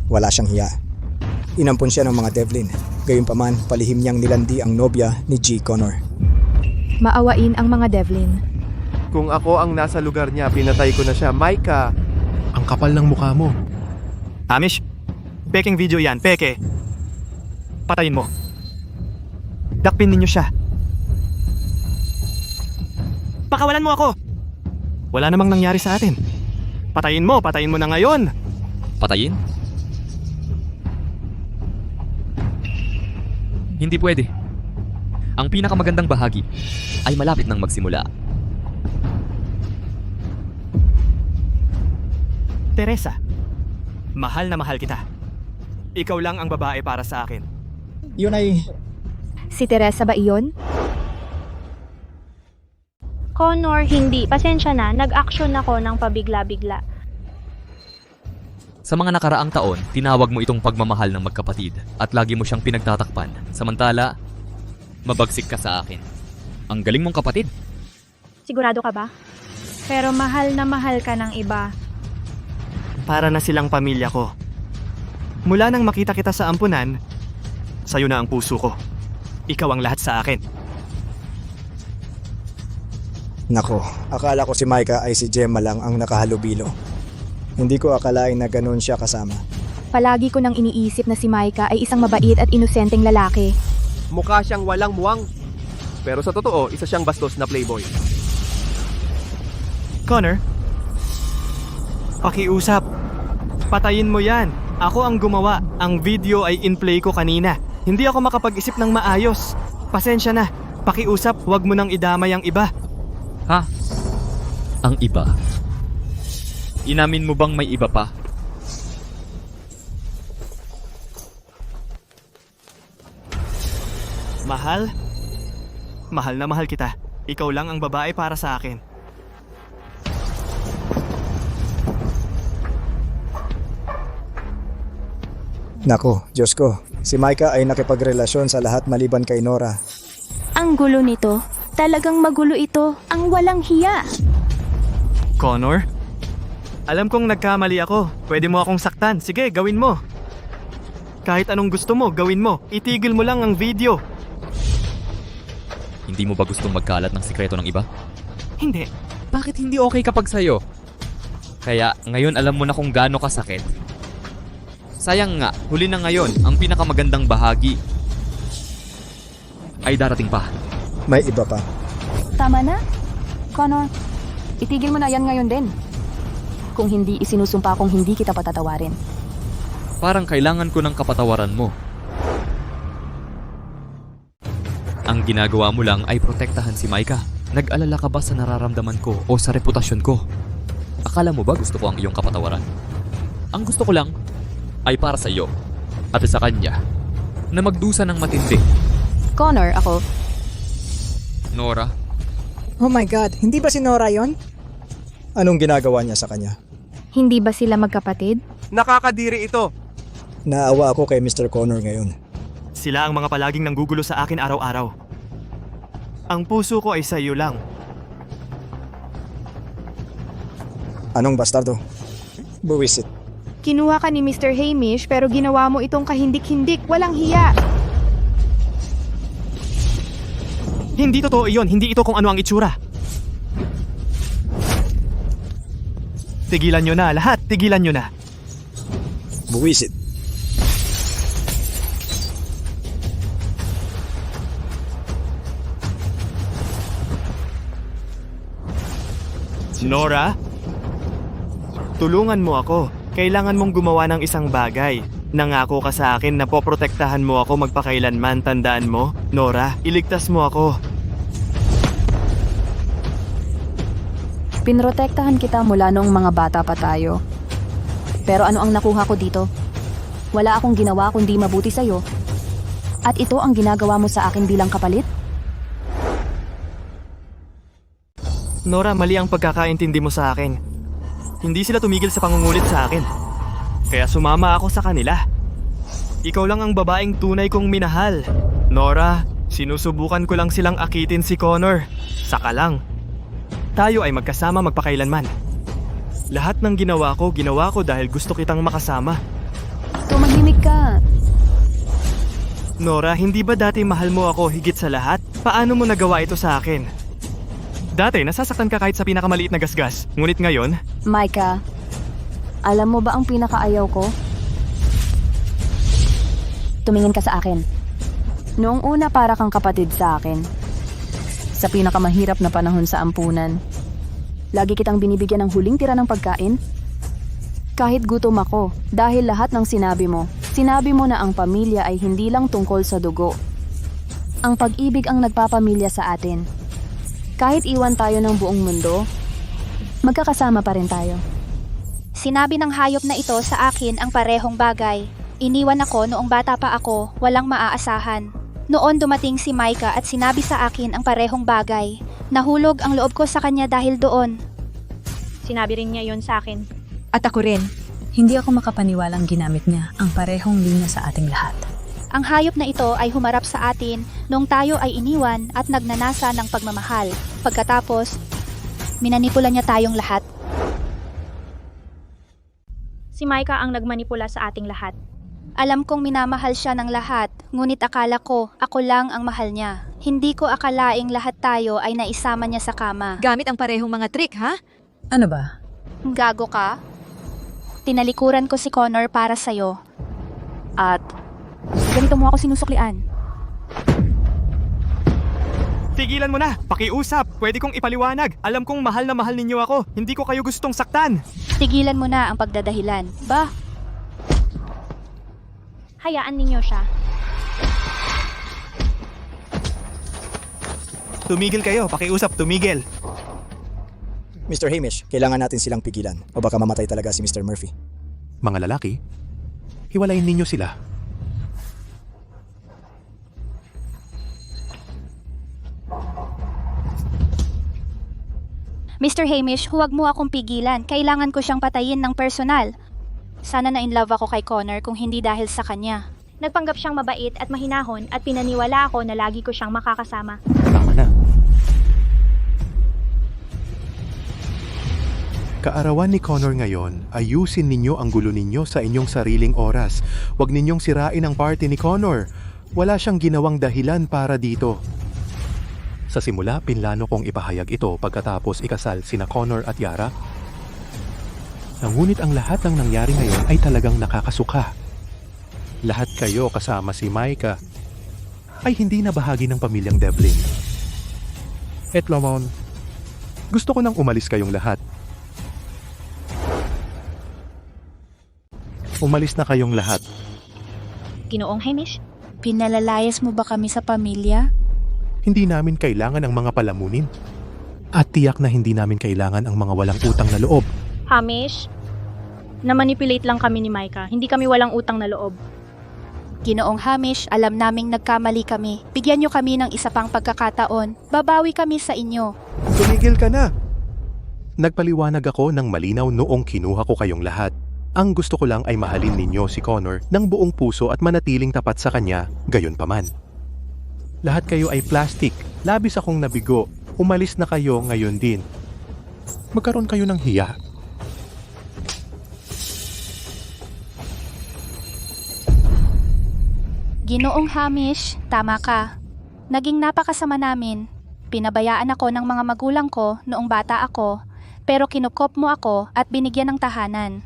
Wala siyang hiya. Inampon siya ng mga Devlin. Gayunpaman, palihim niyang nilandi ang nobya ni G. Connor. Maawain ang mga Devlin. Kung ako ang nasa lugar niya, pinatay ko na siya. Micah! Ang kapal ng mukha mo. Amish, peking video yan, peke. Patayin mo. Dakpin ninyo siya. Pakawalan mo ako! Wala namang nangyari sa atin. Patayin mo na ngayon! Patayin? Hindi pwede. Ang pinakamagandang bahagi ay malapit nang magsimula. Teresa, mahal na mahal kita. Ikaw lang ang babae para sa akin. Yun ay... Si Teresa ba iyon? Connor, hindi. Pasensya na. Nag-action ako ng pabigla-bigla. Sa mga nakaraang taon, tinawag mo itong pagmamahal ng magkapatid at lagi mo siyang pinagtatakpan. Samantala, mabagsik ka sa akin. Ang galing mong kapatid. Sigurado ka ba? Pero mahal na mahal ka ng iba. Para na silang pamilya ko. Mula nang makita kita sa ampunan, sa'yo na ang puso ko. Ikaw ang lahat sa akin. Nako, akala ko si Micah ay si Gemma lang ang nakahalubilo. Hindi ko akalain na ganun siya kasama. Palagi ko nang iniisip na si Micah ay isang mabait at inosenteng lalaki. Mukha siyang walang muwang. Pero sa totoo, isa siyang bastos na playboy. Connor, pakiusap. Patayin mo yan. Ako ang gumawa. Ang video ay in-play ko kanina. Hindi ako makapag-isip ng maayos. Pasensya na. Pakiusap, huwag mo nang idamay ang iba. Ha? Ang iba? Inamin mo bang may iba pa? Mahal? Mahal na mahal kita. Ikaw lang ang babae para sa akin. Nako, Diyos ko. Si Micah ay nakipagrelasyon sa lahat maliban kay Nora. Ang gulo nito. Talagang magulo ito. Ang walang hiya. Connor? Alam kong nagkamali ako. Pwede mo akong saktan. Sige, gawin mo. Kahit anong gusto mo, gawin mo. Itigil mo lang ang video. Hindi mo ba gustong magkalat ng sikreto ng iba? Hindi. Bakit hindi okay kapag sa'yo? Kaya ngayon alam mo na kung gaano kasakit. Sayang nga, huli na ngayon, ang pinakamagandang bahagi ay darating pa. May iba pa. Tama na. Connor, itigil mo na yan ngayon din. Kung hindi, isinusumpa kong hindi kita patatawarin. Parang kailangan ko ng kapatawaran mo. Ang ginagawa mo lang ay protektahan si Micah. Nag-alala ka ba sa nararamdaman ko o sa reputasyon ko? Akala mo ba gusto ko ang iyong kapatawaran? Ang gusto ko lang ay para sa iyo at sa kanya na magdusa ng matindi. Connor, ako. Nora? Oh my God, hindi ba si Nora yon? Anong ginagawa niya sa kanya? Hindi ba sila magkapatid? Nakakadiri ito. Naawa ako kay Mr. Connor ngayon. Sila ang mga palaging nanggugulo sa akin araw-araw. Ang puso ko ay sa iyo lang. Anong bastardo? Buwisit. Kinuha ka ni Mr. Hamish pero ginawa mo itong kahindik-hindik. Walang hiya. Hindi totoo iyon. Hindi ito kung ano ang itsura. Tigilan nyo na. Lahat. Tigilan nyo na. Buwisit. Nora? Tulungan mo ako. Kailangan mong gumawa ng isang bagay. Nangako ka sa akin na poprotektahan mo ako magpakailanman. Tandaan mo? Nora, iligtas mo ako. Pinrotektahan kita mula nung mga bata pa tayo. Pero ano ang nakuha ko dito? Wala akong ginawa kundi mabuti sa'yo. At ito ang ginagawa mo sa akin bilang kapalit? Nora, mali ang pagkakaintindi mo sa akin. Hindi sila tumigil sa pangungulit sa akin. Kaya sumama ako sa kanila. Ikaw lang ang babaeng tunay kong minahal. Nora, sinusubukan ko lang silang akitin si Connor. Saka lang. Tayo ay magkasama magpakailanman. Lahat ng ginawa ko dahil gusto kitang makasama. Tumahimik ka. Nora, hindi ba dati mahal mo ako higit sa lahat? Paano mo nagawa ito sa akin? Dati, nasasaktan ka kahit sa pinakamaliit na gasgas. Ngunit ngayon... Micah, alam mo ba ang pinakaayaw ko? Tumingin ka sa akin. Noong una para kang kapatid sa akin. Sa pinakamahirap na panahon sa ampunan. Lagi kitang binibigyan ng huling tira ng pagkain. Kahit gutom ako, dahil lahat ng sinabi mo na ang pamilya ay hindi lang tungkol sa dugo. Ang pag-ibig ang nagpapamilya sa atin. Kahit iwan tayo ng buong mundo, magkakasama pa rin tayo. Sinabi ng hayop na ito sa akin ang parehong bagay. Iniwan ako noong bata pa ako, walang maaasahan. Noon dumating si Micah at sinabi sa akin ang parehong bagay. Nahulog ang loob ko sa kanya dahil doon. Sinabi rin niya yon sa akin. At ako rin. Hindi ako makapaniwalang ginamit niya ang parehong linya sa ating lahat. Ang hayop na ito ay humarap sa atin noong tayo ay iniwan at nagnanasa ng pagmamahal. Pagkatapos, minanipula niya tayong lahat. Si Micah ang nagmanipula sa ating lahat. Alam kong minamahal siya ng lahat, ngunit akala ko ako lang ang mahal niya. Hindi ko akalaing lahat tayo ay naisama niya sa kama. Gamit ang parehong mga trick, ha? Ano ba? Gago ka? Tinalikuran ko si Connor para sa'yo. At ganito mo ako sinusuklian. Tigilan mo na! Pakiusap! Pwede kong ipaliwanag! Alam kong mahal na mahal ninyo ako! Hindi ko kayo gustong saktan! Tigilan mo na ang pagdadahilan. Ba? Hayaan ninyo siya. Tumigil kayo! Pakiusap! Tumigil! Mr. Hamish, kailangan natin silang pigilan o baka mamatay talaga si Mr. Murphy. Mga lalaki, hiwalayin ninyo sila. Mr. Hamish, huwag mo akong pigilan. Kailangan ko siyang patayin ng personal. Sana na in love ako kay Connor kung hindi dahil sa kanya. Nagpanggap siyang mabait at mahinahon at pinaniwala ako na lagi ko siyang makakasama. Tama na. Kaarawan ni Connor ngayon, ayusin ninyo ang gulo ninyo sa inyong sariling oras. Huwag ninyong sirain ang party ni Connor. Wala siyang ginawang dahilan para dito. Sa simula, pinlano kong ipahayag ito pagkatapos ikasal sina Connor at Yara. Ngunit ang lahat ng nangyari ngayon ay talagang nakakasuka. Lahat kayo kasama si Micah ay hindi na bahagi ng pamilyang Devlin. Et Lamon, gusto ko nang umalis kayong lahat. Umalis na kayong lahat. Ginoong Hamish? Pinalalayas mo ba kami sa pamilya? Hindi namin kailangan ang mga palamunin. At tiyak na hindi namin kailangan ang mga walang utang na loob. Hamish? Na-manipulate lang kami ni Micah. Hindi kami walang utang na loob. Ginoong Hamish, alam naming nagkamali kami. Bigyan niyo kami ng isa pang pagkakataon. Babawi kami sa inyo. Tumigil ka na! Nagpaliwanag ako ng malinaw noong kinuha ko kayong lahat. Ang gusto ko lang ay mahalin ninyo si Connor ng buong puso at manatiling tapat sa kanya, gayon paman. Lahat kayo ay plastic. Labis akong nabigo. Umalis na kayo ngayon din. Magkaroon kayo ng hiya. Ginoong Hamish, tama ka. Naging napakasama namin. Pinabayaan ako ng mga magulang ko noong bata ako, pero kinukop mo ako at binigyan ng tahanan.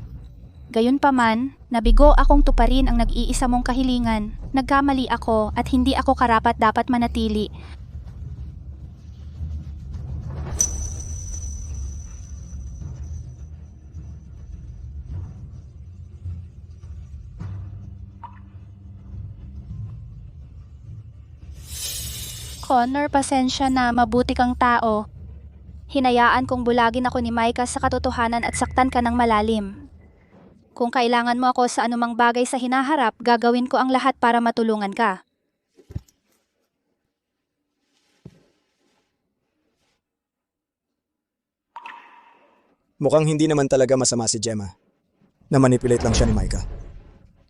Gayunpaman, nabigo akong tuparin ang nag-iisa mong kahilingan. Nagkamali ako at hindi ako karapat-dapat manatili. Connor, pasensya na, mabuti kang tao. Hinayaan kong bulagin ako ni Micah sa katotohanan at saktan ka ng malalim. Kung kailangan mo ako sa anumang bagay sa hinaharap, gagawin ko ang lahat para matulungan ka. Mukhang hindi naman talaga masama si Gemma. Na-manipulate lang siya ni Micah.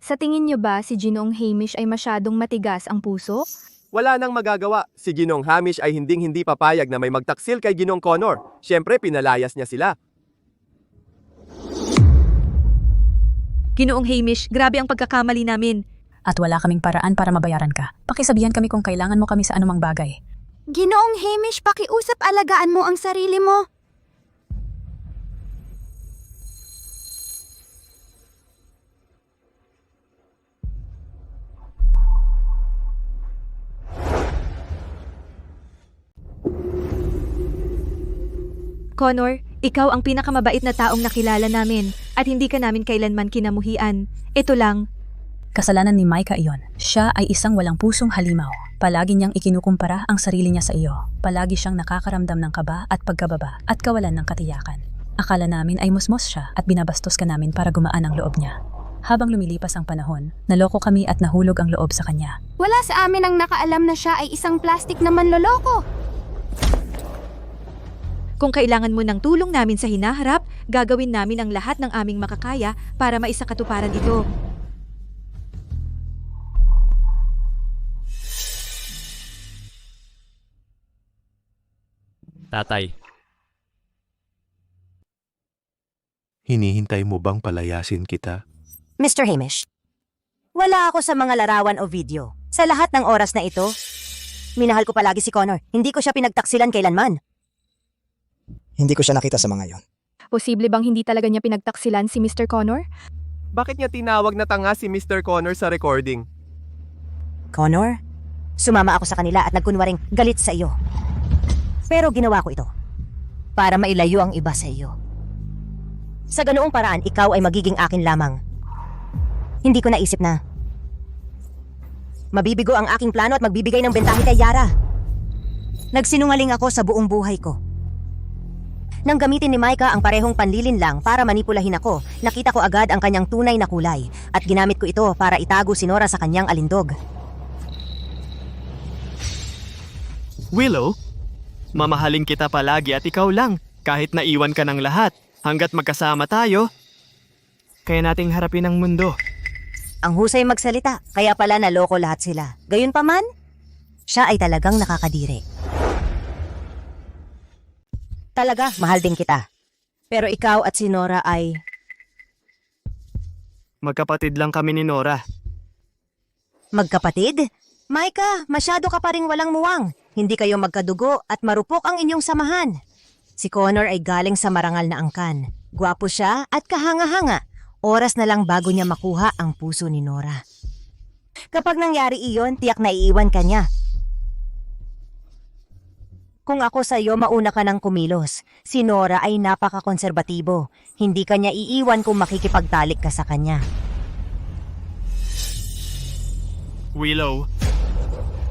Sa tingin niyo ba si Ginoong Hamish ay masyadong matigas ang puso? Wala nang magagawa. Si Ginong Hamish ay hindi papayag na may magtaksil kay Ginong Connor. Siyempre, pinalayas niya sila. Ginoong Hamish, grabe ang pagkakamali namin. At wala kaming paraan para mabayaran ka. Pakisabihan kami kung kailangan mo kami sa anumang bagay. Ginoong Hamish, pakiusap, alagaan mo ang sarili mo. Connor, ikaw ang pinakamabait na taong nakilala namin at hindi ka namin kailanman kinamuhian. Ito lang. Kasalanan ni Micah iyon. Siya ay isang walang pusong halimaw. Palagi niyang ikinukumpara ang sarili niya sa iyo. Palagi siyang nakakaramdam ng kaba at pagkababa at kawalan ng katiyakan. Akala namin ay musmos siya at binabastos ka namin para gumaan ang loob niya. Habang lumilipas ang panahon, naloko kami at nahulog ang loob sa kanya. Wala sa amin ang nakaalam na siya ay isang plastic na manloloko. Kung kailangan mo ng tulong namin sa hinaharap, gagawin namin ang lahat ng aming makakaya para maisakatuparan ito. Tatay, Hinihintay mo bang palayasin kita? Mr. Hamish, wala ako sa mga larawan o video. Sa lahat ng oras na ito, minahal ko palagi si Connor. Hindi ko siya pinagtaksilan kailanman. Hindi ko siya nakita sa mga yon. Posible bang hindi talaga niya pinagtaksilan si Mr. Connor? Bakit niya tinawag na tanga si Mr. Connor sa recording? Connor, sumama ako sa kanila at nagkunwaring galit sa iyo. Pero ginawa ko ito para mailayo ang iba sa iyo. Sa ganoong paraan, ikaw ay magiging akin lamang. Hindi ko naisip na mabibigo ang aking plano at magbibigay ng bentahe kay Yara. Nagsinungaling ako sa buong buhay ko. Nang gamitin ni Micah ang parehong panlilinlang para manipulahin ako, nakita ko agad ang kanyang tunay na kulay at ginamit ko ito para itago si Nora sa kanyang alindog. Willow, mamahalin kita palagi at ikaw lang, kahit naiwan ka ng lahat, hanggat magkasama tayo. Kaya nating harapin ang mundo. Ang husay magsalita, kaya pala naloko lahat sila. Gayunpaman, siya ay talagang nakakadiri. Talaga, mahal din kita. Pero ikaw at si Nora ay... Magkapatid lang kami ni Nora. Magkapatid? Micah, masyado ka pa ring walang muwang. Hindi kayo magkadugo at marupok ang inyong samahan. Si Connor ay galing sa marangal na angkan. Gwapo siya at kahanga-hanga. Oras na lang bago niya makuha ang puso ni Nora. Kapag nangyari iyon, tiyak na iiwan ka niya. Kung ako sa'yo, mauna ka ng kumilos. Si Nora ay napaka-konserbatibo. Hindi ka niya iiwan kung makikipagtalik ka sa kanya. Willow,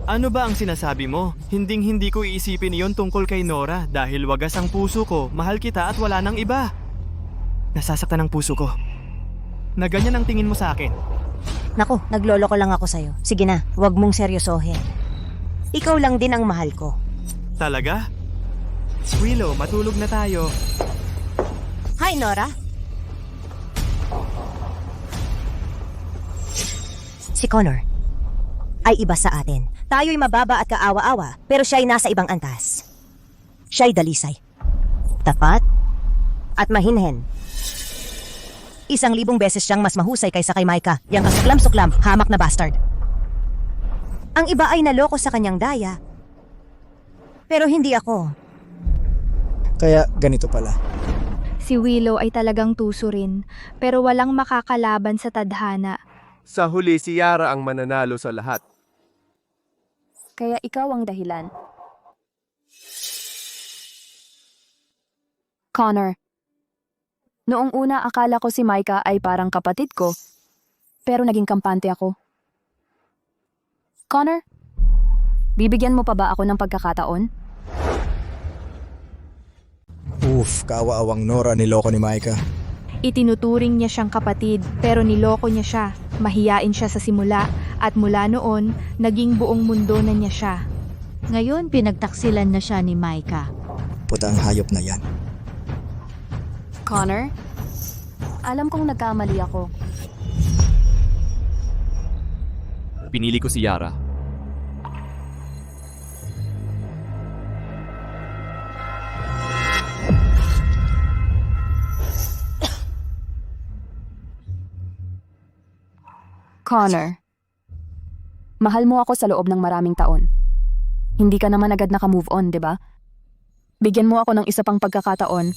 ano ba ang sinasabi mo? Hinding-hindi ko iisipin iyon tungkol kay Nora dahil wagas ang puso ko, mahal kita at wala nang iba. Nasasaktan ang puso ko. Na ganyan ang tingin mo sa akin. Naku, nagloloko lang ako sa'yo. Sige na, huwag mong seryosohin. Ikaw lang din ang mahal ko. Talaga? Willow, matulog na tayo. Hi, Nora. Si Connor ay iba sa atin. Tayo'y mababa at kaawa-awa, pero siya'y nasa ibang antas. Siya'y dalisay, tapat, at mahinhen. 1,000 beses siyang mas mahusay kaysa kay Micah, yang kasuklam-suklam, hamak na bastard. Ang iba ay naloko sa kanyang daya, pero hindi ako. Kaya ganito pala. Si Willow ay talagang tuso rin, pero walang makakalaban sa tadhana. Sa huli, si Yara ang mananalo sa lahat. Kaya ikaw ang dahilan. Connor, noong una akala ko si Micah ay parang kapatid ko, pero naging kampante ako. Connor, bibigyan mo pa ba ako ng pagkakataon? Kaawa-awang Nora, niloko ni Micah. Itinuturing niya siyang kapatid pero niloko niya siya. Mahiyain siya sa simula at mula noon, naging buong mundo na niya siya. Ngayon, pinagtaksilan na siya ni Micah. Puta ang hayop na yan. Connor, alam kong nagkamali ako. Pinili ko si Yara. Connor, mahal mo ako sa loob ng maraming taon. Hindi ka naman agad naka-move on, di ba? Bigyan mo ako ng isa pang pagkakataon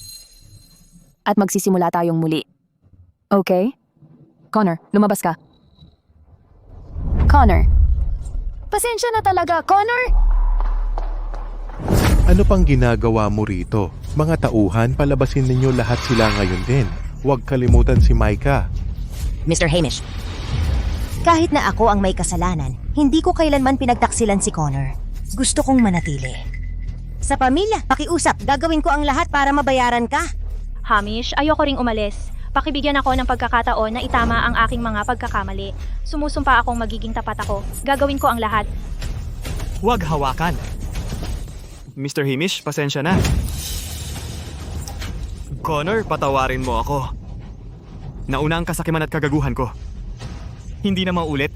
at magsisimula tayong muli. Okay? Connor, lumabas ka. Connor! Pasensya na talaga, Connor! Ano pang ginagawa mo rito? Mga tauhan, palabasin ninyo lahat sila ngayon din. Huwag kalimutan si Micah. Mr. Hamish, kahit na ako ang may kasalanan, hindi ko kailanman pinagtaksilan si Connor. Gusto kong manatili. Sa pamilya, pakiusap, gagawin ko ang lahat para mabayaran ka. Hamish, ayoko ring umalis. Pakibigyan ako ng pagkakataon na itama ang aking mga pagkakamali. Sumusumpa akong magiging tapat ako. Gagawin ko ang lahat. Huwag hawakan. Mr. Hamish, pasensya na. Connor, patawarin mo ako. Nauna ang kasakiman at kagaguhan ko. Hindi na maulit.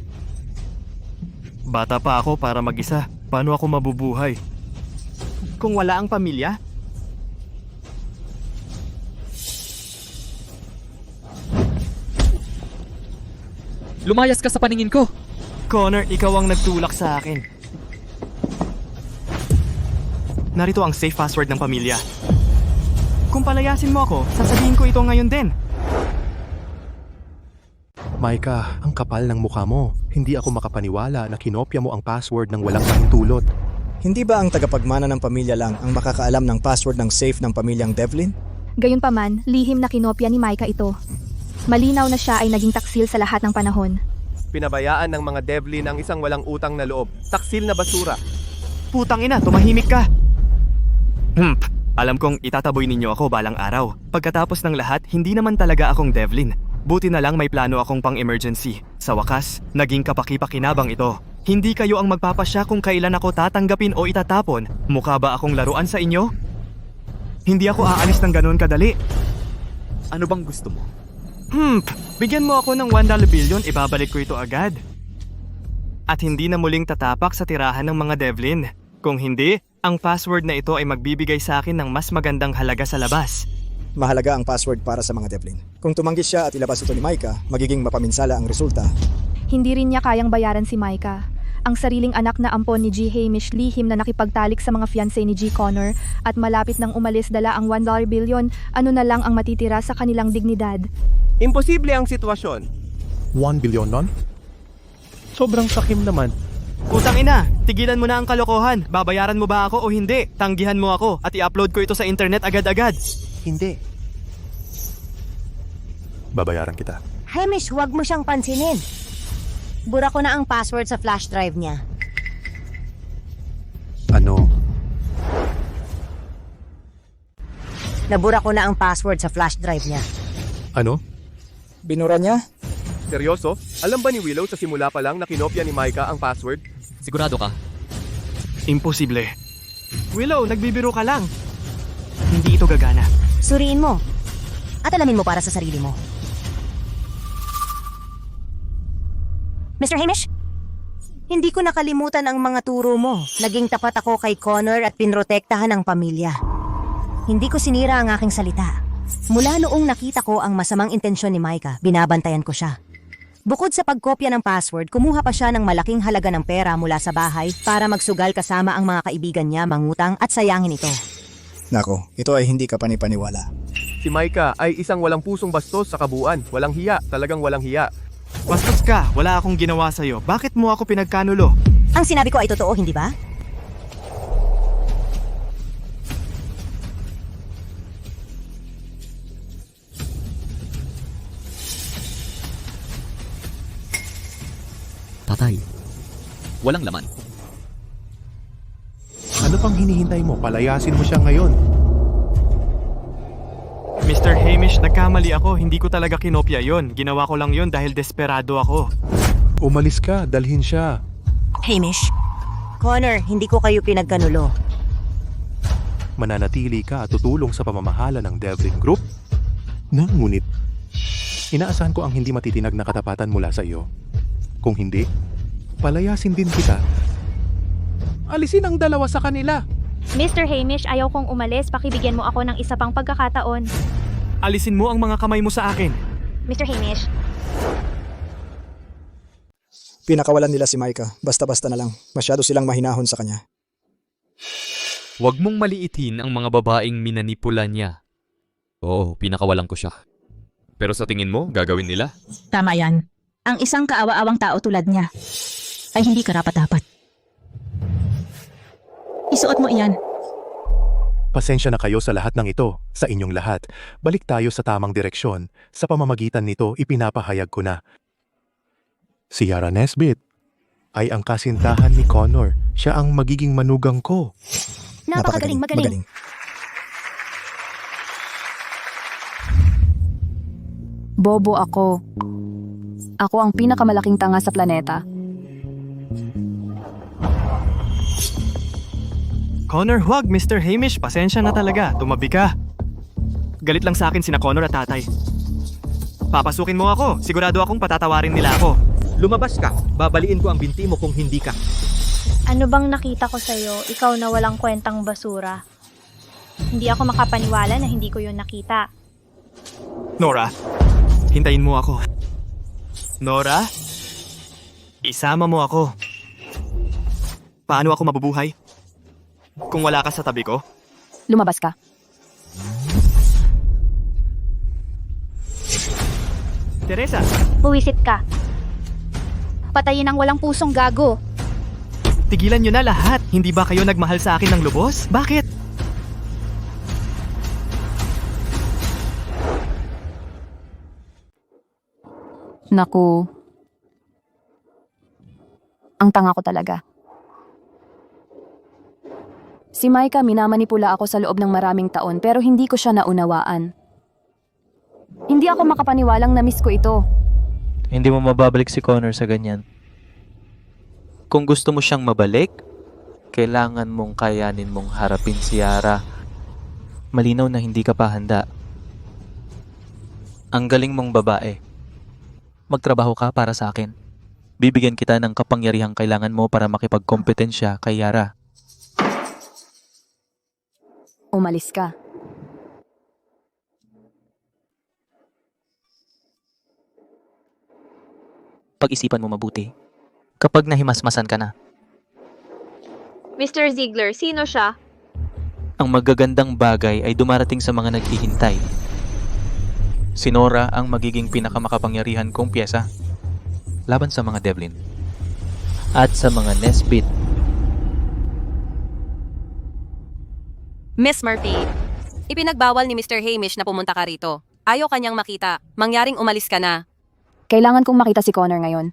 Bata pa ako para mag-isa. Paano ako mabubuhay? Kung wala ang pamilya? Lumayas ka sa paningin ko! Connor, ikaw ang nagtulak sa akin. Narito ang safe password ng pamilya. Kung palayasin mo ako, sasabihin ko ito ngayon din. Micah, ang kapal ng mukha mo. Hindi ako makapaniwala na kinopya mo ang password ng walang pahintulot. Hindi ba ang tagapagmana ng pamilya lang ang makakaalam ng password ng safe ng pamilyang Devlin? Gayunpaman, lihim na kinopya ni Micah ito. Malinaw na siya ay naging taksil sa lahat ng panahon. Pinabayaan ng mga Devlin ang isang walang utang na loob. Taksil na basura. Putang ina, tumahimik ka! Alam kong itataboy ninyo ako balang araw. Pagkatapos ng lahat, hindi naman talaga akong Devlin. Buti na lang may plano akong pang-emergency. Sa wakas, naging kapaki-pakinabang ito. Hindi kayo ang magpapasya kung kailan ako tatanggapin o itatapon. Mukha ba akong laruan sa inyo? Hindi ako aalis ng ganun kadali. Ano bang gusto mo? Bigyan mo ako ng $1 billion, ibabalik ko ito agad. At hindi na muling tatapak sa tirahan ng mga Devlin. Kung hindi, ang password na ito ay magbibigay sa akin ng mas magandang halaga sa labas. Mahalaga ang password para sa mga Devlin. Kung tumanggi siya at ilabas ito ni Micah, magiging mapaminsala ang resulta. Hindi rin niya kayang bayaran si Micah. Ang sariling anak na ampon ni G. Hamish lihim na nakipagtalik sa mga fiancé ni G. Connor at malapit nang umalis dala ang $1 billion, ano na lang ang matitira sa kanilang dignidad. Imposible ang sitwasyon. 1 billion nun? Sobrang sakim naman. Putang ina, tigilan mo na ang kalokohan. Babayaran mo ba ako o hindi? Tanggihan mo ako at i-upload ko ito sa internet agad-agad. Hindi. Babayaran kita. Hamish, huwag mo siyang pansinin. Bura ko na ang password sa flash drive niya. Ano? Nabura ko na ang password sa flash drive niya. Ano? Binura niya? Seryoso? Alam ba ni Willow sa simula pa lang na kinopya ni Micah ang password? Sigurado ka? Imposible. Willow, nagbibiro ka lang. Hindi ito gagana. Suriin mo. At alamin mo para sa sarili mo. Mr. Hamish? Hindi ko nakalimutan ang mga turo mo. Naging tapat ako kay Connor at pinrotektahan ang pamilya. Hindi ko sinira ang aking salita. Mula noong nakita ko ang masamang intensyon ni Micah, binabantayan ko siya. Bukod sa pagkopya ng password, kumuha pa siya ng malaking halaga ng pera mula sa bahay para magsugal kasama ang mga kaibigan niya, mangutang at sayangin ito. Nako, ito ay hindi ka panipaniwala. Si Micah ay isang walang pusong bastos sa kabuuan. Walang hiya, talagang walang hiya. Bastos ka, wala akong ginawa sa'yo. Bakit mo ako pinagkanulo? Ang sinabi ko ay totoo, hindi ba? Tatay, walang laman. Ano pang hinihintay mo? Palayasin mo siya ngayon. Mr. Hamish, nagkamali ako. Hindi ko talaga kinopya yon. Ginawa ko lang yon dahil desperado ako. Umalis ka, dalhin siya. Hamish. Connor, hindi ko kayo pinagkanulo. Mananatili ka at tutulong sa pamamahala ng Devlin Group? Ngunit, inaasahan ko ang hindi matitinag na katapatan mula sa iyo. Kung hindi, palayasin din kita. Alisin ang dalawa sa kanila. Mr. Hamish, ayaw kong umalis. Pakibigyan mo ako ng isa pang pagkakataon. Alisin mo ang mga kamay mo sa akin. Mr. Hamish. Pinakawalan nila si Micah. Basta-basta na lang. Masyado silang mahinahon sa kanya. Huwag mong maliitin ang mga babaeng minanipula niya. Oo, pinakawalan ko siya. Pero sa tingin mo, gagawin nila? Tama yan. Ang isang kaawa-awang tao tulad niya ay hindi karapat-dapat. Isuot mo iyan. Pasensya na kayo sa lahat ng ito, sa inyong lahat. Balik tayo sa tamang direksyon. Sa pamamagitan nito, ipinapahayag ko na si Yara Nesbitt ay ang kasintahan ni Connor. Siya ang magiging manugang ko. Napakagaling, magaling. Bobo ako. Ako ang pinakamalaking tanga sa planeta. Connor, huwag, Mr. Hamish. Pasensya na talaga. Tumabi ka. Galit lang sa akin sina Connor at tatay. Papasukin mo ako. Sigurado akong patatawarin nila ako. Lumabas ka. Babaliin ko ang binti mo kung hindi ka. Ano bang nakita ko sa'yo? Ikaw na walang kwentang basura. Hindi ako makapaniwala na hindi ko yun nakita. Nora, hintayin mo ako. Nora, isama mo ako. Paano ako mabubuhay? Kung wala ka sa tabi ko? Lumabas ka. Teresa! Buwisit ka. Patayin ang walang pusong gago. Tigilan nyo na lahat. Hindi ba kayo nagmahal sa akin ng lubos? Bakit? Naku. Ang tanga ko talaga. Si Micah minamanipula ako sa loob ng maraming taon pero hindi ko siya naunawaan. Hindi ako makapaniwalang na-miss ko ito. Hindi mo mababalik si Connor sa ganyan. Kung gusto mo siyang mabalik, kailangan mong kayanin mong harapin si Yara. Malinaw na hindi ka pa handa. Ang galing mong babae. Magtrabaho ka para sa akin. Bibigyan kita ng kapangyarihang kailangan mo para makipagkompetensya kay Yara. Umalis ka. Pag-isipan mo mabuti. Kapag nahimasmasan ka na. Mr. Ziegler, sino siya? Ang magagandang bagay ay dumarating sa mga naghihintay. Si Nora ang magiging pinakamakapangyarihan kong pyesa laban sa mga Devlin at sa mga Nesbit. Miss Murphy, ipinagbawal ni Mr. Hamish na pumunta ka rito. Ayaw kanyang makita. Mangyaring umalis ka na. Kailangan kong makita si Connor ngayon.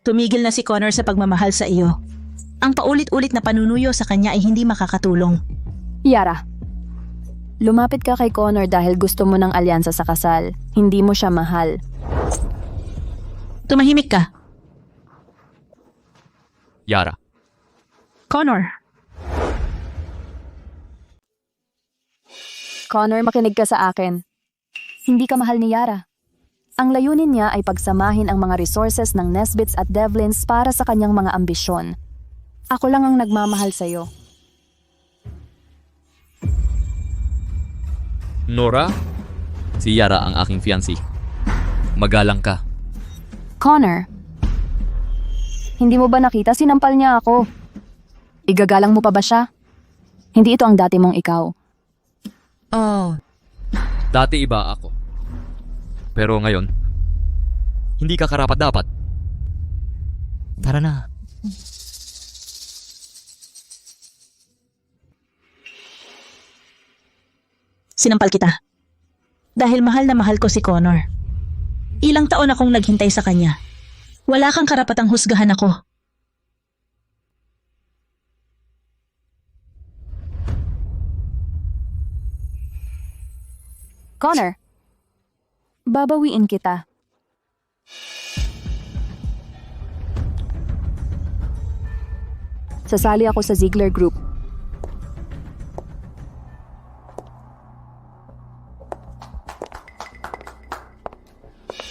Tumigil na si Connor sa pagmamahal sa iyo. Ang paulit-ulit na panunuyo sa kanya ay hindi makakatulong. Yara, lumapit ka kay Connor dahil gusto mo ng alyansa sa kasal. Hindi mo siya mahal. Tumahimik ka. Yara. Connor. Connor, makinig ka sa akin. Hindi ka mahal ni Yara. Ang layunin niya ay pagsamahin ang mga resources ng Nesbits at Devlins para sa kanyang mga ambisyon. Ako lang ang nagmamahal sa'yo. Nora, si Yara ang aking fiancé. Magalang ka. Connor, hindi mo ba nakita sinampal niya ako? Igagalang mo pa ba siya? Hindi ito ang dati mong ikaw. Oh. Dati iba ako. Pero ngayon, hindi ka karapat-dapat. Tara na. Sinampal kita. Dahil mahal na mahal ko si Connor. Ilang taon akong naghintay sa kanya. Wala kang karapatang husgahan ako. Connor, babawiin kita. Sasali ako sa Ziegler Group.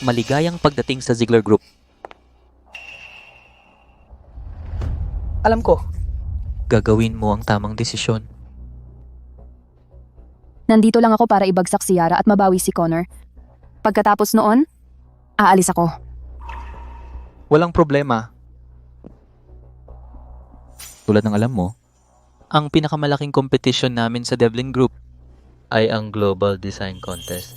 Maligayang pagdating sa Ziegler Group. Alam ko, gagawin mo ang tamang desisyon. Nandito lang ako para ibagsak si Yara at mabawi si Connor. Pagkatapos noon, aalis ako. Walang problema. Tulad ng alam mo, ang pinakamalaking competition namin sa Devlin Group ay ang Global Design Contest.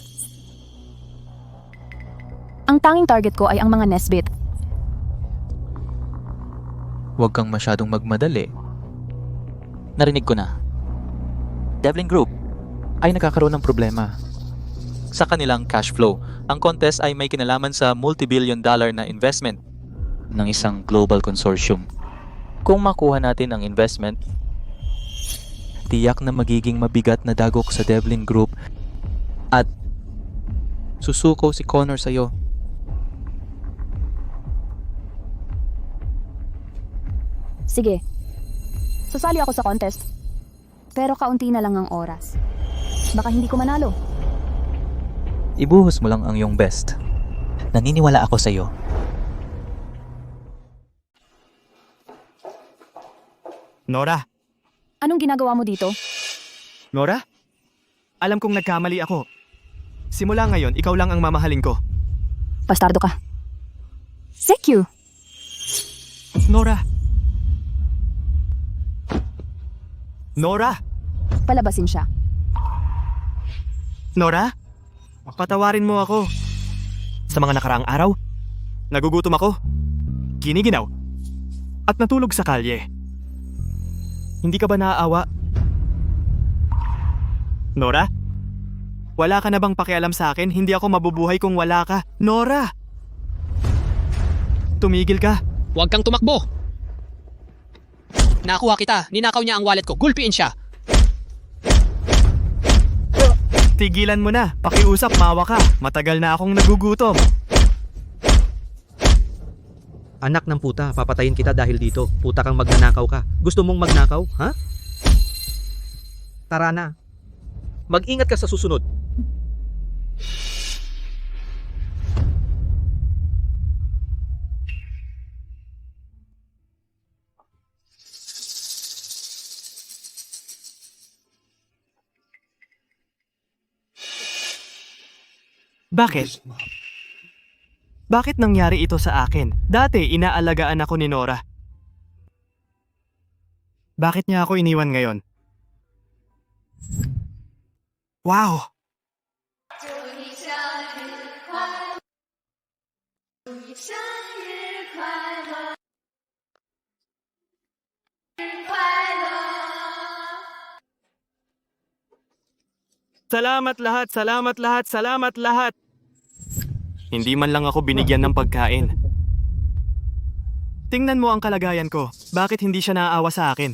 Ang tanging target ko ay ang mga Nesbit. Huwag kang masyadong magmadali. Narinig ko na. Devlin Group ay nagkakaroon ng problema sa kanilang cash flow. Ang contest ay may kinalaman sa multi-billion-dollar na investment ng isang global consortium. Kung makuha natin ang investment, tiyak na magiging mabigat na dagok sa Devlin Group at susuko si Connor sa'yo. Sige, sasali ako sa contest. Pero kaunti na lang ang oras. Baka hindi ko manalo. Ibuhos mo lang ang iyong best. Naniniwala ako sa'yo. Nora, Anong ginagawa mo dito? Nora? Alam kong nagkamali ako. Simula ngayon, ikaw lang ang mamahalin ko. Bastardo ka. Sekyu! Nora! Nora! Palabasin siya. Nora? Patawarin mo ako. Sa mga nakaraang araw, nagugutom ako, giniginaw, at natulog sa kalye. Hindi ka ba naaawa? Nora? Wala ka na bang pakialam sa akin? Hindi ako mabubuhay kung wala ka. Nora! Tumigil ka. Huwag kang tumakbo! Nakuha kita. Ninakaw niya ang wallet ko. Gulpiin siya. Tigilan mo na. Pakiusap, mawa ka. Matagal na akong nagugutom. Anak ng puta, papatayin kita dahil dito. Puta kang magnanakaw ka. Gusto mong magnakaw, ha? Tara na. Mag-ingat ka sa susunod. Bakit? Bakit nangyari ito sa akin? Dati, inaalagaan ako ni Nora. Bakit niya ako iniwan ngayon? Wow! Salamat lahat, salamat lahat, salamat lahat! Hindi man lang ako binigyan ng pagkain. Tingnan mo ang kalagayan ko. Bakit hindi siya naaawa sa akin?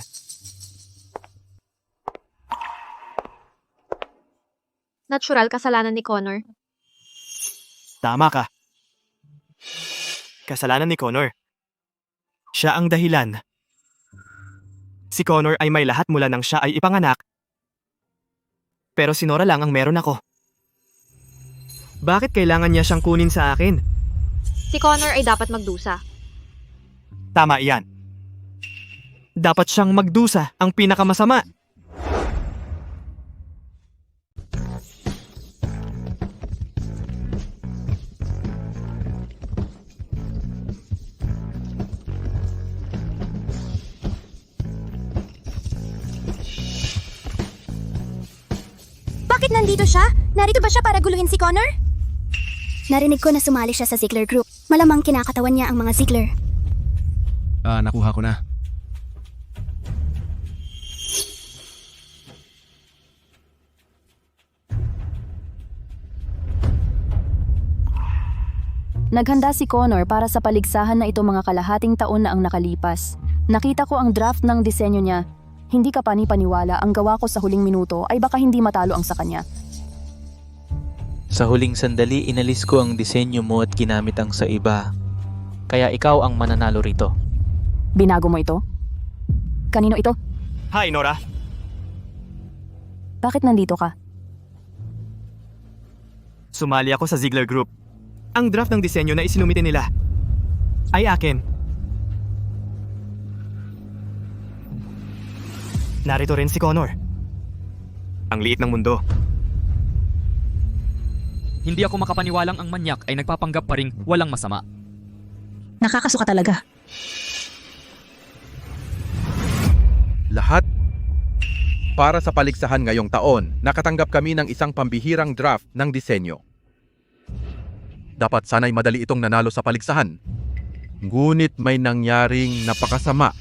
Natural kasalanan ni Connor. Tama ka. Kasalanan ni Connor. Siya ang dahilan. Si Connor ay may lahat mula nang siya ay ipanganak. Pero si Nora lang ang meron ako. Bakit kailangan niya siyang kunin sa akin? Si Connor ay dapat magdusa. Tama iyan. Dapat siyang magdusa, ang pinakamasama. Bakit nandito siya? Narito ba siya para guluhin si Connor? Narinig ko na sumali siya sa Ziegler Group. Malamang kinakatawan niya ang mga Ziegler. Nakuha ko na. Naghanda si Connor para sa paligsahan na ito mga kalahating taon na ang nakalipas. Nakita ko ang draft ng disenyo niya. Hindi ka pani-paniwala, ang gawa ko sa huling minuto ay baka hindi matalo ang sa kanya. Sa huling sandali, inalis ko ang disenyo mo at ginamit ang sa iba. Kaya ikaw ang mananalo rito. Binago mo ito? Kanino ito? Hi, Nora. Bakit nandito ka? Sumali ako sa Ziegler Group. Ang draft ng disenyo na isinumite nila ay akin. Narito rin si Connor. Ang liit ng mundo. Hindi ako makapaniwalang ang manyak ay nagpapanggap pa ring walang masama. Nakakasuka talaga. Lahat para sa paligsahan ngayong taon, nakatanggap kami ng isang pambihirang draft ng disenyo. Dapat sana'y madali itong nanalo sa paligsahan. Ngunit may nangyaring napakasama.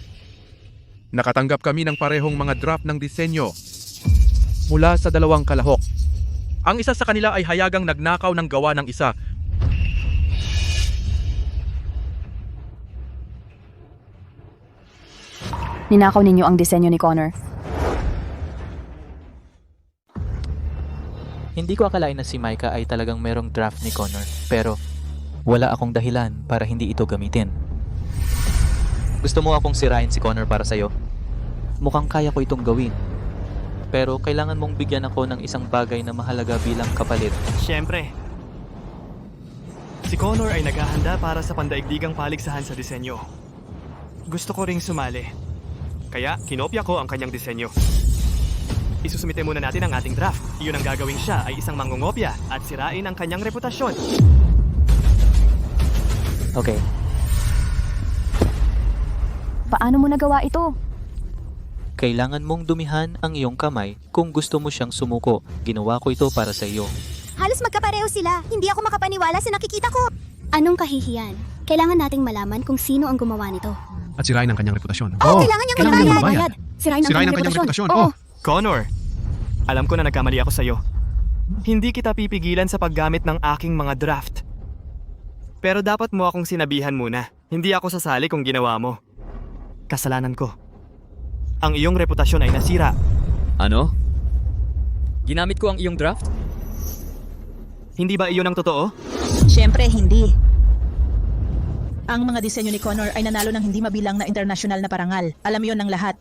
Nakatanggap kami ng parehong mga draft ng disenyo mula sa dalawang kalahok. Ang isa sa kanila ay hayagang nagnakaw ng gawa ng isa. Ninakaw ninyo ang disenyo ni Connor. Hindi ko akalain na si Micah ay talagang merong draft ni Connor. Pero wala akong dahilan para hindi ito gamitin. Gusto mo akong sirain si Connor para sa'yo? Mukhang kaya ko itong gawin. Pero kailangan mong bigyan ako ng isang bagay na mahalaga bilang kapalit. Siyempre. Si Connor ay naghahanda para sa pandaigdigang paligsahan sa disenyo. Gusto ko ring sumali. Kaya kinopya ko ang kanyang disenyo. Isusumite muna natin ang ating draft. Iyon ang gagawing siya ay isang mangungopya at sirain ang kanyang reputasyon. Okay. Paano mo nagawa ito? Kailangan mong dumihan ang iyong kamay kung gusto mo siyang sumuko. Ginawa ko ito para sa iyo. Halos magkapareho sila. Hindi ako makapaniwala sa nakikita ko. Anong kahihiyan? Kailangan nating malaman kung sino ang gumawa nito. At sirain ang kanyang reputasyon. Kailangan niyang magbayad. Sirain ang kanyang reputasyon. Oo. Connor, alam ko na nagkamali ako sa'yo. Hindi kita pipigilan sa paggamit ng aking mga draft. Pero dapat mo akong sinabihan muna. Hindi ako sasali kung ginawa mo. Kasalanan ko. ang iyong reputasyon ay nasira. Ano? Ginamit ko ang iyong draft? Hindi ba iyon ang totoo? Siyempre, hindi. Ang mga disenyo ni Connor ay nanalo ng hindi mabilang na internasyonal na parangal. Alam yon ng lahat.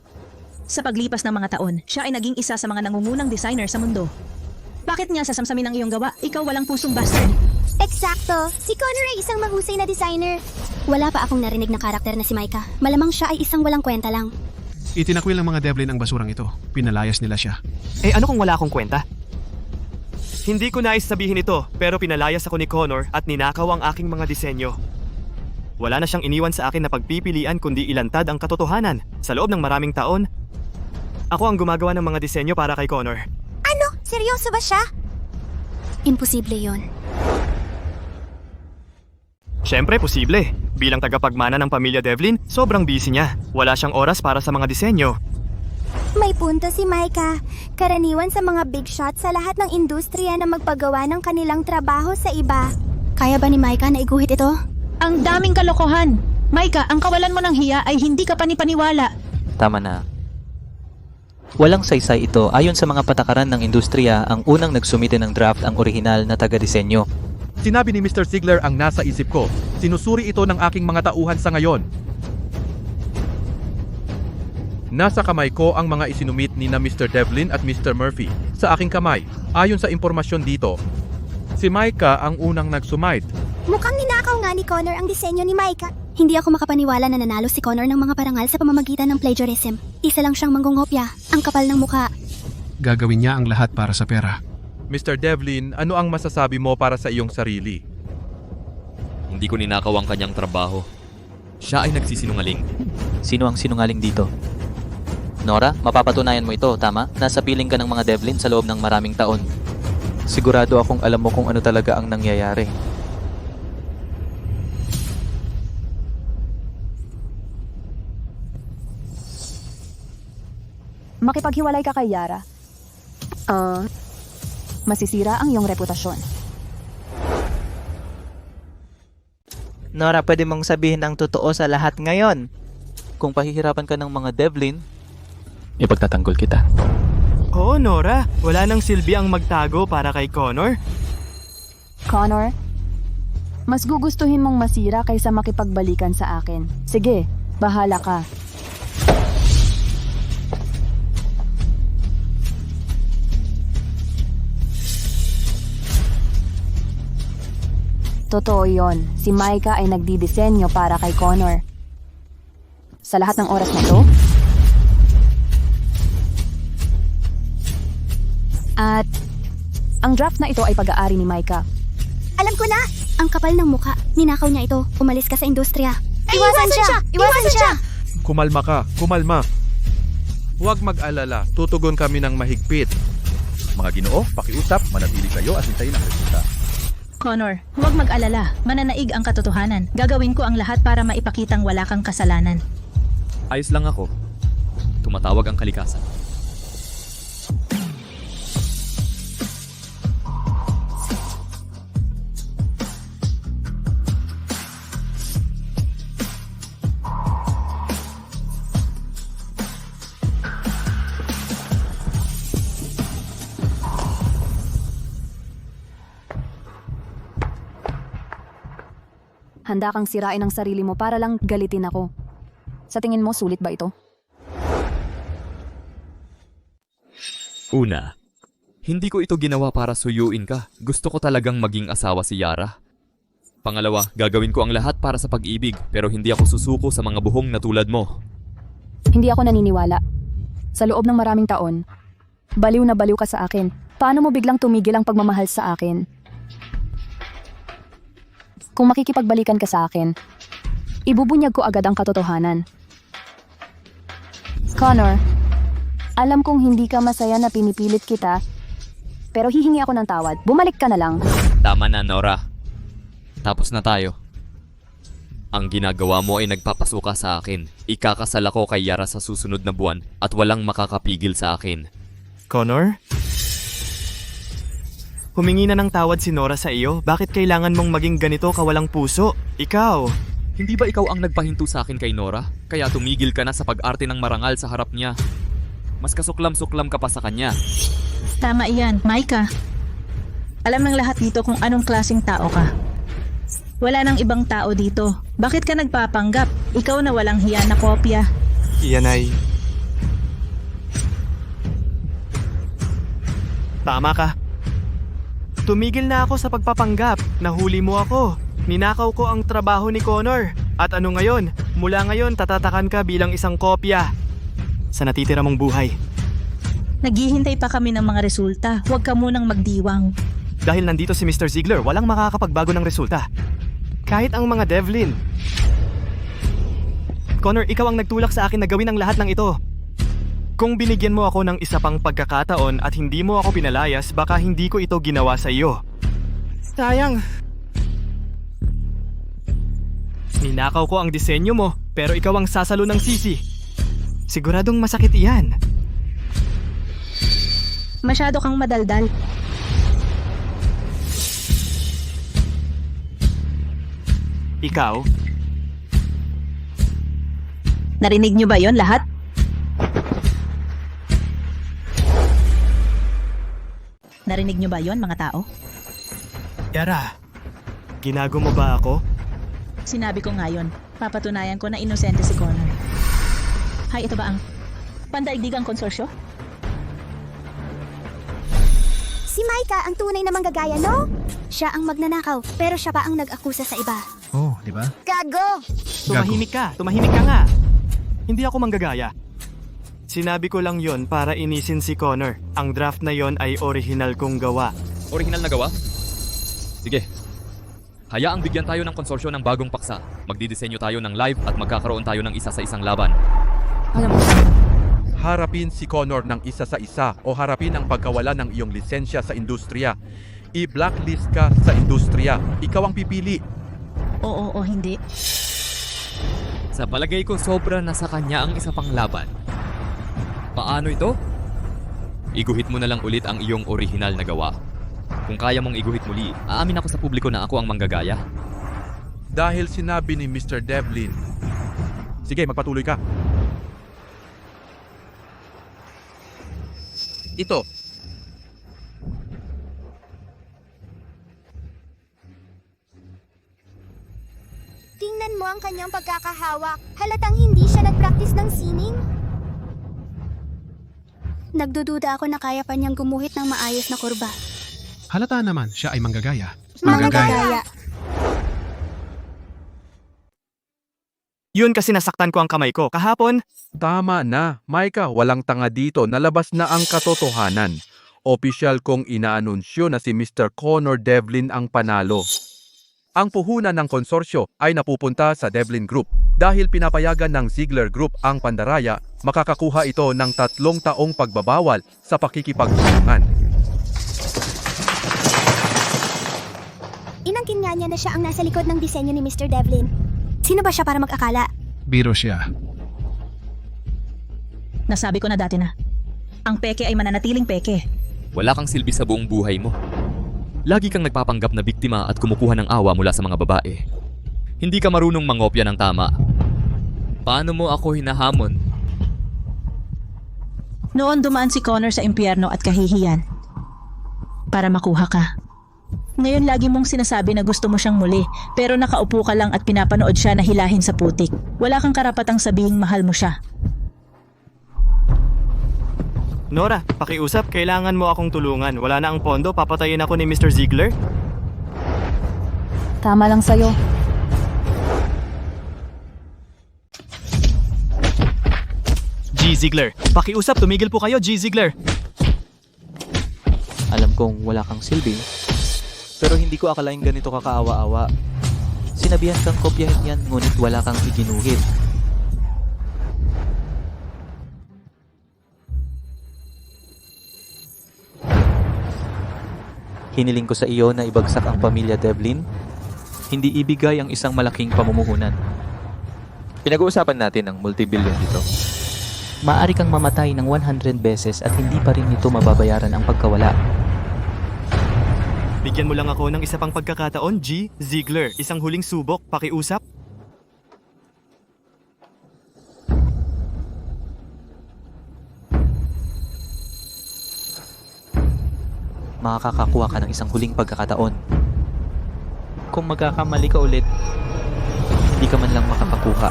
Sa paglipas ng mga taon, siya ay naging isa sa mga nangungunang designer sa mundo. Bakit niya sasamsamin ang iyong gawa? Ikaw walang pusong bastard. Eksakto. Si Connor ay isang mahusay na designer. Wala pa akong narinig na karakter na si Micah. Malamang siya ay isang walang kwenta lang. Itinakwil ng mga Devlin ang basurang ito. Pinalayas nila siya. Eh ano kung wala akong kwenta? Hindi ko nais sabihin ito, pero pinalayas ako ni Connor at ninakaw ang aking mga disenyo. Wala na siyang iniwan sa akin na pagpipilian kundi ilantad ang katotohanan. Sa loob ng maraming taon, ako ang gumagawa ng mga disenyo para kay Connor. Ano? Seryoso ba siya? Imposible yon. Siyempre, posible. Bilang tagapagmana ng pamilya Devlin, sobrang busy niya. Wala siyang oras para sa mga disenyo. May punto si Micah. Karaniwan sa mga big shot sa lahat ng industriya na magpagawa ng kanilang trabaho sa iba. Kaya ba ni Micah na iguhit ito? Ang daming kalokohan. Micah, ang kawalan mo ng hiya ay hindi ka panipaniwala. Tama na. Walang saysay ito. Ayon sa mga patakaran ng industriya, ang unang nagsumite ng draft ang orihinal na taga-disenyo. Sinabi ni Mr. Ziegler ang nasa isip ko. Sinusuri ito ng aking mga tauhan sa ngayon. Nasa kamay ko ang mga isinumit ni na Mr. Devlin at Mr. Murphy. Sa aking kamay, ayon sa impormasyon dito, si Micah ang unang nagsumite. Mukhang ninakaw nga ni Connor ang disenyo ni Micah. Hindi ako makapaniwala na nanalo si Connor ng mga parangal sa pamamagitan ng plagiarism. Isa lang siyang manggungopya. Ang kapal ng mukha. Gagawin niya ang lahat para sa pera. Mr. Devlin, ano ang masasabi mo para sa iyong sarili? Hindi ko ninakaw ang kanyang trabaho. Siya ay nagsisinungaling. Sino ang sinungaling dito? Nora, mapapatunayan mo ito, tama? Nasa piling ka ng mga Devlin sa loob ng maraming taon. Sigurado akong alam mo kung ano talaga ang nangyayari. Makipaghiwalay ka kay Yara. Masisira ang iyong reputasyon. Nora, pwede mong sabihin ang totoo sa lahat ngayon. Kung pahihirapan ka ng mga Devlin, ipagtatanggol kita. Oo, Nora. Wala nang silbi ang magtago para kay Connor. Connor, mas gugustuhin mong masira kaysa makipagbalikan sa akin. Sige, bahala ka. Totoo yon. Si Micah ay nagdidisenyo para kay Connor. Sa lahat ng oras na to? At ang draft na ito ay pag-aari ni Micah. Alam ko na! Ang kapal ng mukha. Ninakaw niya ito. Umalis ka sa industriya. Iwasan siya! Iwasan siya! Kumalma ka, kumalma. Huwag mag-alala, tutugon kami ng mahigpit. Mga Ginoo, pakiusap, manatili kayo at hintayin ang resulta. Connor, huwag mag-alala. Mananaig ang katotohanan. Gagawin ko ang lahat para maipakitang wala kang kasalanan. Ayos lang ako. Tumatawag ang kalikasan. Handa kang sirain ang sarili mo para lang galitin ako. Sa tingin mo, sulit ba ito? Una, hindi ko ito ginawa para suyuin ka. Gusto ko talagang maging asawa si Yara. Pangalawa, gagawin ko ang lahat para sa pag-ibig pero hindi ako susuko sa mga buhong na tulad mo. Hindi ako naniniwala. Sa loob ng maraming taon, baliw na baliw ka sa akin. Paano mo biglang tumigil ang pagmamahal sa akin? Kung makikipagbalikan ka sa akin, ibubunyag ko agad ang katotohanan. Connor, alam kong hindi ka masaya na pinipilit kita, pero hihingi ako ng tawad. Bumalik ka na lang. Tama na, Nora. Tapos na tayo. Ang ginagawa mo ay nagpapasuka sa akin. Ikakasal ako kay Yara sa susunod na buwan at walang makakapigil sa akin. Connor? Humingi na ng tawad si Nora sa iyo. Bakit kailangan mong maging ganito kawalang puso? Ikaw! Hindi ba ikaw ang nagpahinto sa akin kay Nora? Kaya tumigil ka na sa pag-arte ng marangal sa harap niya. Mas kasuklam-suklam ka pa sa kanya. Tama iyan, Micah. Alam ng lahat dito kung anong klaseng tao ka. Wala nang ibang tao dito. Bakit ka nagpapanggap? Ikaw na walang hiya na kopya. Iyan ay... Tama ka. Tumigil na ako sa pagpapanggap. Nahuli mo ako. Ninakaw ko ang trabaho ni Connor. At ano ngayon? Mula ngayon, tatatakan ka bilang isang kopya sa natitira mong buhay. Naghihintay pa kami ng mga resulta. Huwag ka munang magdiwang. Dahil nandito si Mr. Ziegler, walang makakapagbago ng resulta. Kahit ang mga Devlin. Connor, ikaw ang nagtulak sa akin na gawin ang lahat ng ito. Kung binigyan mo ako ng isa pang pagkakataon at hindi mo ako pinalayas, baka hindi ko ito ginawa sa iyo. Sayang. Ninakaw ko ang disenyo mo, pero ikaw ang sasalo ng sisi. Siguradong masakit iyan. Masyado kang madaldal. Ikaw? Narinig niyo ba yon lahat? Narinig niyo ba yon mga tao? Yara, ginago mo ba ako? Sinabi ko ngayon, papatunayan ko na inosente si Connor. Hay, ito ba ang pandaigdigang konsorsyo? Si Micah ang tunay na manggagaya, no? Siya ang magnanakaw, pero siya pa ang nag-akusa sa iba. Oh, di ba? Gago! Tumahimik ka nga. Hindi ako manggagaya. Sinabi ko lang yon para inisin si Connor. Ang draft na yon ay original kong gawa. Orihinal na gawa? Sige. Hayaang bigyan tayo ng konsorsyo ng bagong paksa. Magdidisenyo tayo ng live at magkakaroon tayo ng isa sa isang laban. Harapin si Connor ng isa sa isa o harapin ang pagkawala ng iyong lisensya sa industriya. I-blacklist ka sa industriya. Ikaw ang pipili. Oo o hindi. Sa palagay ko sobra na sa kanya ang isa pang laban. Paano ito? Iguhit mo na lang ulit ang iyong orihinal na gawa. Kung kaya mong iguhit muli, aamin ako sa publiko na ako ang manggagaya. Dahil sinabi ni Mr. Devlin. Sige, magpatuloy ka. Ito. Tingnan mo ang kanyang pagkakahawak. Halatang hindi siya nag-practice ng sining. Nagdududa ako na kaya pa niyang gumuhit ng maayos na kurba. Halata naman, siya ay manggagaya. Manggagaya. Yun kasi nasaktan ko ang kamay ko. Kahapon, Tama na, Micah, walang tanga dito. Nalabas na ang katotohanan. Opisyal kong inaanunsyo na si Mr. Connor Devlin ang panalo. Ang puhunan ng konsorsyo ay napupunta sa Devlin Group. Dahil pinapayagan ng Ziegler Group ang pandaraya, makakakuha ito ng 3 taong pagbabawal sa pakikipagtulungan. Inangkin nga niya na siya ang nasa likod ng disenyo ni Mr. Devlin. Sino ba siya para mag-akala? Biro siya. Nasabi ko na dati na. Ang peke ay mananatiling peke. Wala kang silbi sa buong buhay mo. Lagi kang nagpapanggap na biktima at kumukuha ng awa mula sa mga babae. Hindi ka marunong mangopya ng tama. Paano mo ako hinahamon? Noon dumaan si Connor sa impyerno at kahihiyan. Para makuha ka. Ngayon lagi mong sinasabi na gusto mo siyang muli, pero nakaupo ka lang at pinapanood siya na hilahin sa putik. Wala kang karapatang sabihing mahal mo siya. Nora, pakiusap, kailangan mo akong tulungan. Wala na ang pondo, papatayin ako ni Mr. Ziegler. Tama lang sa'yo. G. Ziegler, pakiusap, tumigil po kayo, G. Ziegler. Alam kong wala kang silbi, pero hindi ko akalaing ganito kakaawa-awa. Sinabihan kang kopyahin yan, ngunit wala kang iginuhit. Hiniling ko sa iyo na ibagsak ang pamilya Devlin, hindi ibigay ang isang malaking pamumuhunan. Pinag-uusapan natin ang multibillion dito. Maaari kang mamatay ng 100 beses at hindi pa rin ito mababayaran ang pagkawala. Bigyan mo lang ako ng isa pang pagkakataon, G. Ziegler. Isang huling subok, pakiusap. makakakuha ka ng isang huling pagkakataon. Kung magkakamali ka ulit, hindi ka man lang makapakuha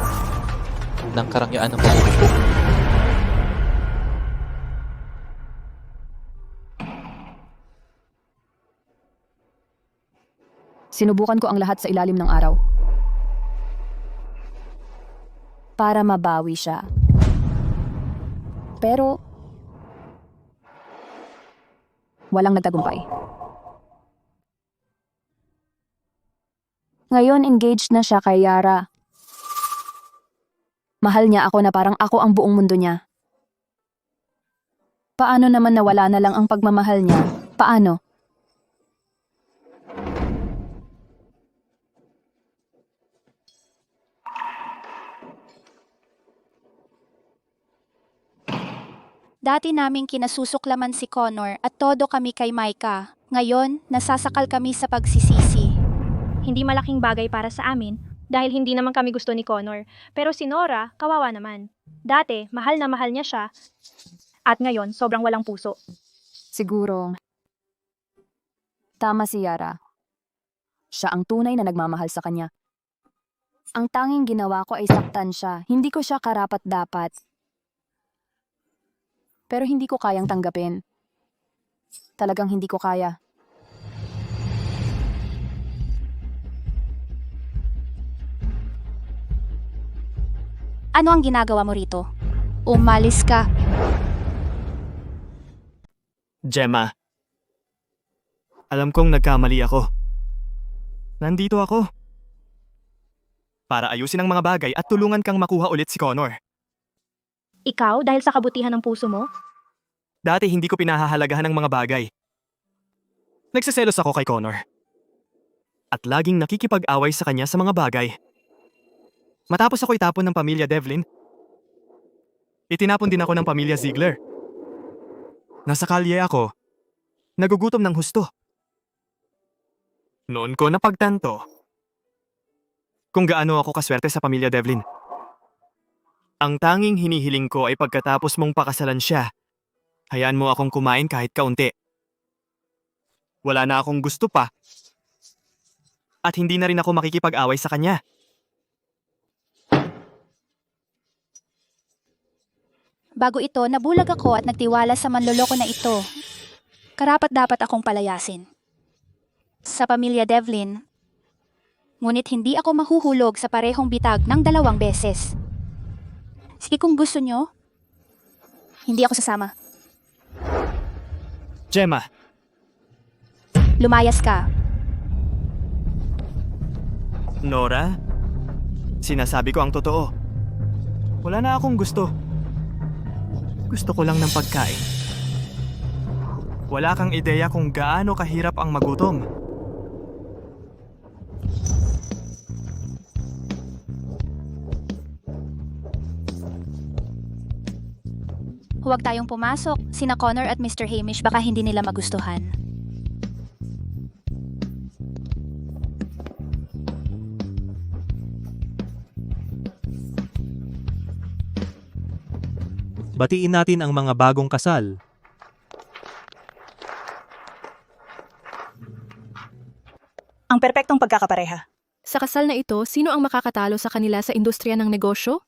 ng karangyaan ng pagkakataon. Sinubukan ko ang lahat sa ilalim ng araw. Para mabawi siya. Pero, walang nagtagumpay. Ngayon, engaged na siya kay Yara. Mahal niya ako na parang ako ang buong mundo niya. Paano naman nawala na lang ang pagmamahal niya? Paano? Dati naming kinasusuklaman si Connor at todo kami kay Micah. Ngayon, nasasakal kami sa pagsisisi. Hindi malaking bagay para sa amin dahil hindi naman kami gusto ni Connor. Pero si Nora, kawawa naman. Dati, mahal na mahal niya siya at ngayon, sobrang walang puso. Siguro, tama si Yara. Siya ang tunay na nagmamahal sa kanya. Ang tanging ginawa ko ay saktan siya. Hindi ko siya karapat-dapat. Pero hindi ko kayang tanggapin. Talagang hindi ko kaya. Ano ang ginagawa mo rito? Umalis ka. Gemma, alam kong nagkamali ako. Nandito ako para ayusin ang mga bagay at tulungan kang makuha ulit si Connor. Ikaw, dahil sa kabutihan ng puso mo? Dati hindi ko pinahahalagahan ng mga bagay. Nagsiselos ako kay Connor. At laging nakikipag-away sa kanya sa mga bagay. Matapos ako itapon ng pamilya Devlin, itinapon din ako ng pamilya Ziegler. Nasa kalye ako, nagugutom ng husto. Noon ko napagtanto kung gaano ako kaswerte sa pamilya Devlin. Ang tanging hinihiling ko ay pagkatapos mong pakasalan siya, hayaan mo akong kumain kahit kaunti. Wala na akong gusto pa. At hindi na rin ako makikipag-away sa kanya. Bago ito, nabulag ako at nagtiwala sa manloloko na ito. Karapat-dapat akong palayasin. Sa pamilya Devlin, ngunit hindi ako mahuhulog sa parehong bitag ng 2 beses. Sige kung gusto nyo, hindi ako sasama. Gemma, Lumayas ka. Nora, sinasabi ko ang totoo. Wala na akong gusto. Gusto ko lang ng pagkain. Wala kang ideya kung gaano kahirap ang magutom. Huwag tayong pumasok. Sina Connor at Mr. Hamish baka hindi nila magustuhan. Batiin natin ang mga bagong kasal. Ang perpektong pagkakapareha. Sa kasal na ito, sino ang makakatalo sa kanila sa industriya ng negosyo?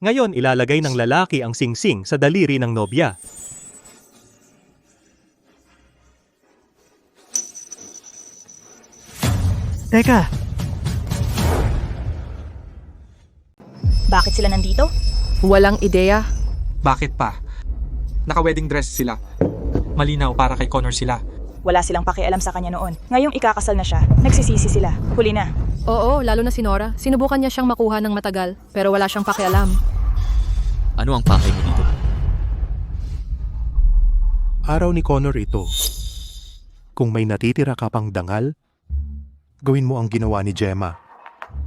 Ngayon, ilalagay ng lalaki ang singsing sa daliri ng nobya. Teka, Bakit sila nandito? Walang ideya. Bakit pa? Naka-wedding dress sila. Malinaw para kay Connor sila. Wala silang pakialam sa kanya noon. Ngayong ikakasal na siya, nagsisisi sila. Huli na. Oo, lalo na si Nora. Sinubukan niya siyang makuha ng matagal, pero wala siyang pakialam. Ano ang pakay mo dito? Araw ni Connor ito. Kung may natitira ka pang dangal, gawin mo ang ginawa ni Gemma.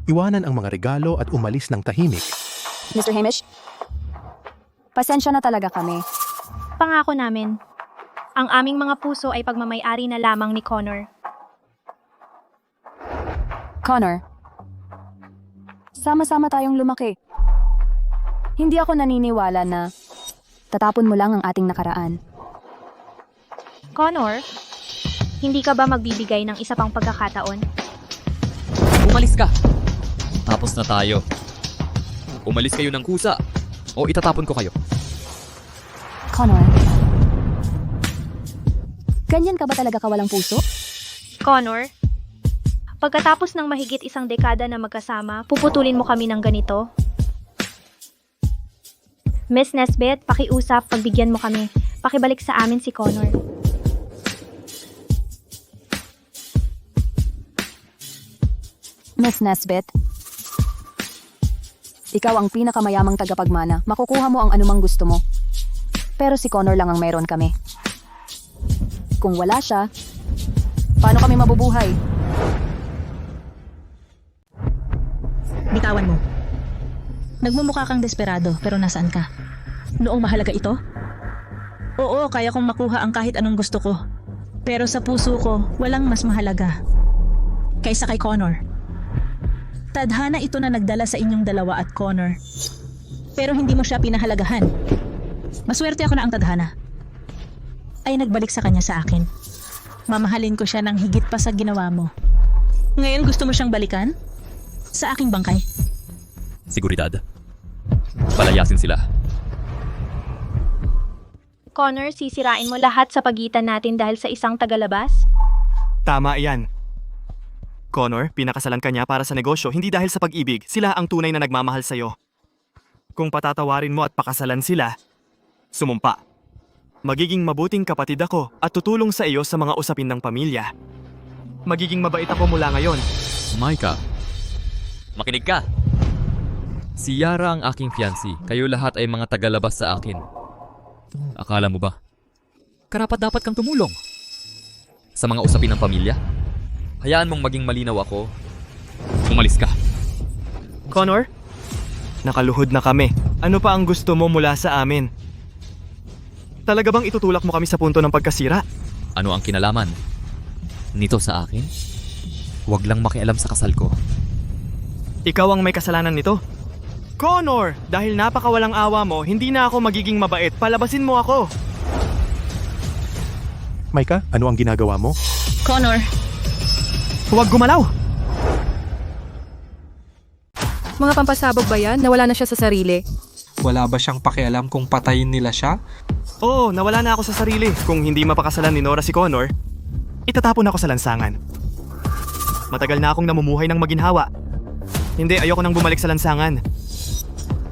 Iwanan ang mga regalo at umalis ng tahimik. Mr. Hamish, pasensya na talaga kami. Pangako namin, ang aming mga puso ay pagmamay-ari na lamang ni Connor. Connor, sama-sama tayong lumaki. Hindi ako naniniwala na tatapon mo lang ang ating nakaraan. Connor, hindi ka ba magbibigay ng isa pang pagkakataon? Umalis ka. Tapos na tayo. Umalis kayo ng kusa o itatapon ko kayo. Connor, ganyan ka ba talaga kawalang puso? Connor, pagkatapos ng mahigit isang dekada na magkasama, puputulin mo kami ng ganito? Miss Nesbeth, pakiusap, pagbigyan mo kami. Pakibalik sa amin si Connor. Miss Nesbeth, ikaw ang pinakamayamang tagapagmana. Makukuha mo ang anumang gusto mo. Pero si Connor lang ang mayroon kami. Kung wala siya, paano kami mabubuhay? Bitawan mo. Nagmumukha kang desperado, pero nasaan ka? Noong mahalaga ito? Oo, kaya kong makuha ang kahit anong gusto ko. Pero sa puso ko, walang mas mahalaga kaysa kay Connor. Tadhana ito na nagdala sa inyong dalawa at Connor. Pero hindi mo siya pinahalagahan. Maswerte ako na ang tadhana ay nagbalik sa kanya sa akin. Mamahalin ko siya ng higit pa sa ginawa mo. Ngayon gusto mo siyang balikan? Sa aking bangkay? Seguridad. Palayasin sila. Connor, sisirain mo lahat sa pagitan natin dahil sa isang tagalabas? Tama yan. Connor, pinakasalan ka niya para sa negosyo, hindi dahil sa pag-ibig. Sila ang tunay na nagmamahal sa'yo. Kung patatawarin mo at pakasalan sila, sumumpa. Magiging mabuting kapatid ako at tutulong sa iyo sa mga usapin ng pamilya. Magiging mabait ako mula ngayon. Micah, makinig ka. Si Yara ang aking fiancé. Kayo lahat ay mga tagalabas sa akin. Akala mo ba? Karapat dapat kang tumulong. Sa mga usapin ng pamilya? Hayaan mong maging malinaw ako. Umalis ka. Connor, nakaluhod na kami. Ano pa ang gusto mo mula sa amin? Talaga bang itutulak mo kami sa punto ng pagkasira? Ano ang kinalaman nito sa akin? Huwag lang makialam sa kasal ko. Ikaw ang may kasalanan nito. Connor, dahil napakawalang awa mo, hindi na ako magiging mabait. Palabasin mo ako. Micah, ano ang ginagawa mo? Connor, huwag gumalaw! Mga pampasabog ba yan? Nawala na siya sa sarili. Wala ba siyang pakialam kung patayin nila siya? Oo, nawala na ako sa sarili. Kung hindi mapakasalan ni Nora si Connor, itatapon ako sa lansangan. Matagal na akong namumuhay ng maginhawa. Hindi, ayoko nang bumalik sa lansangan.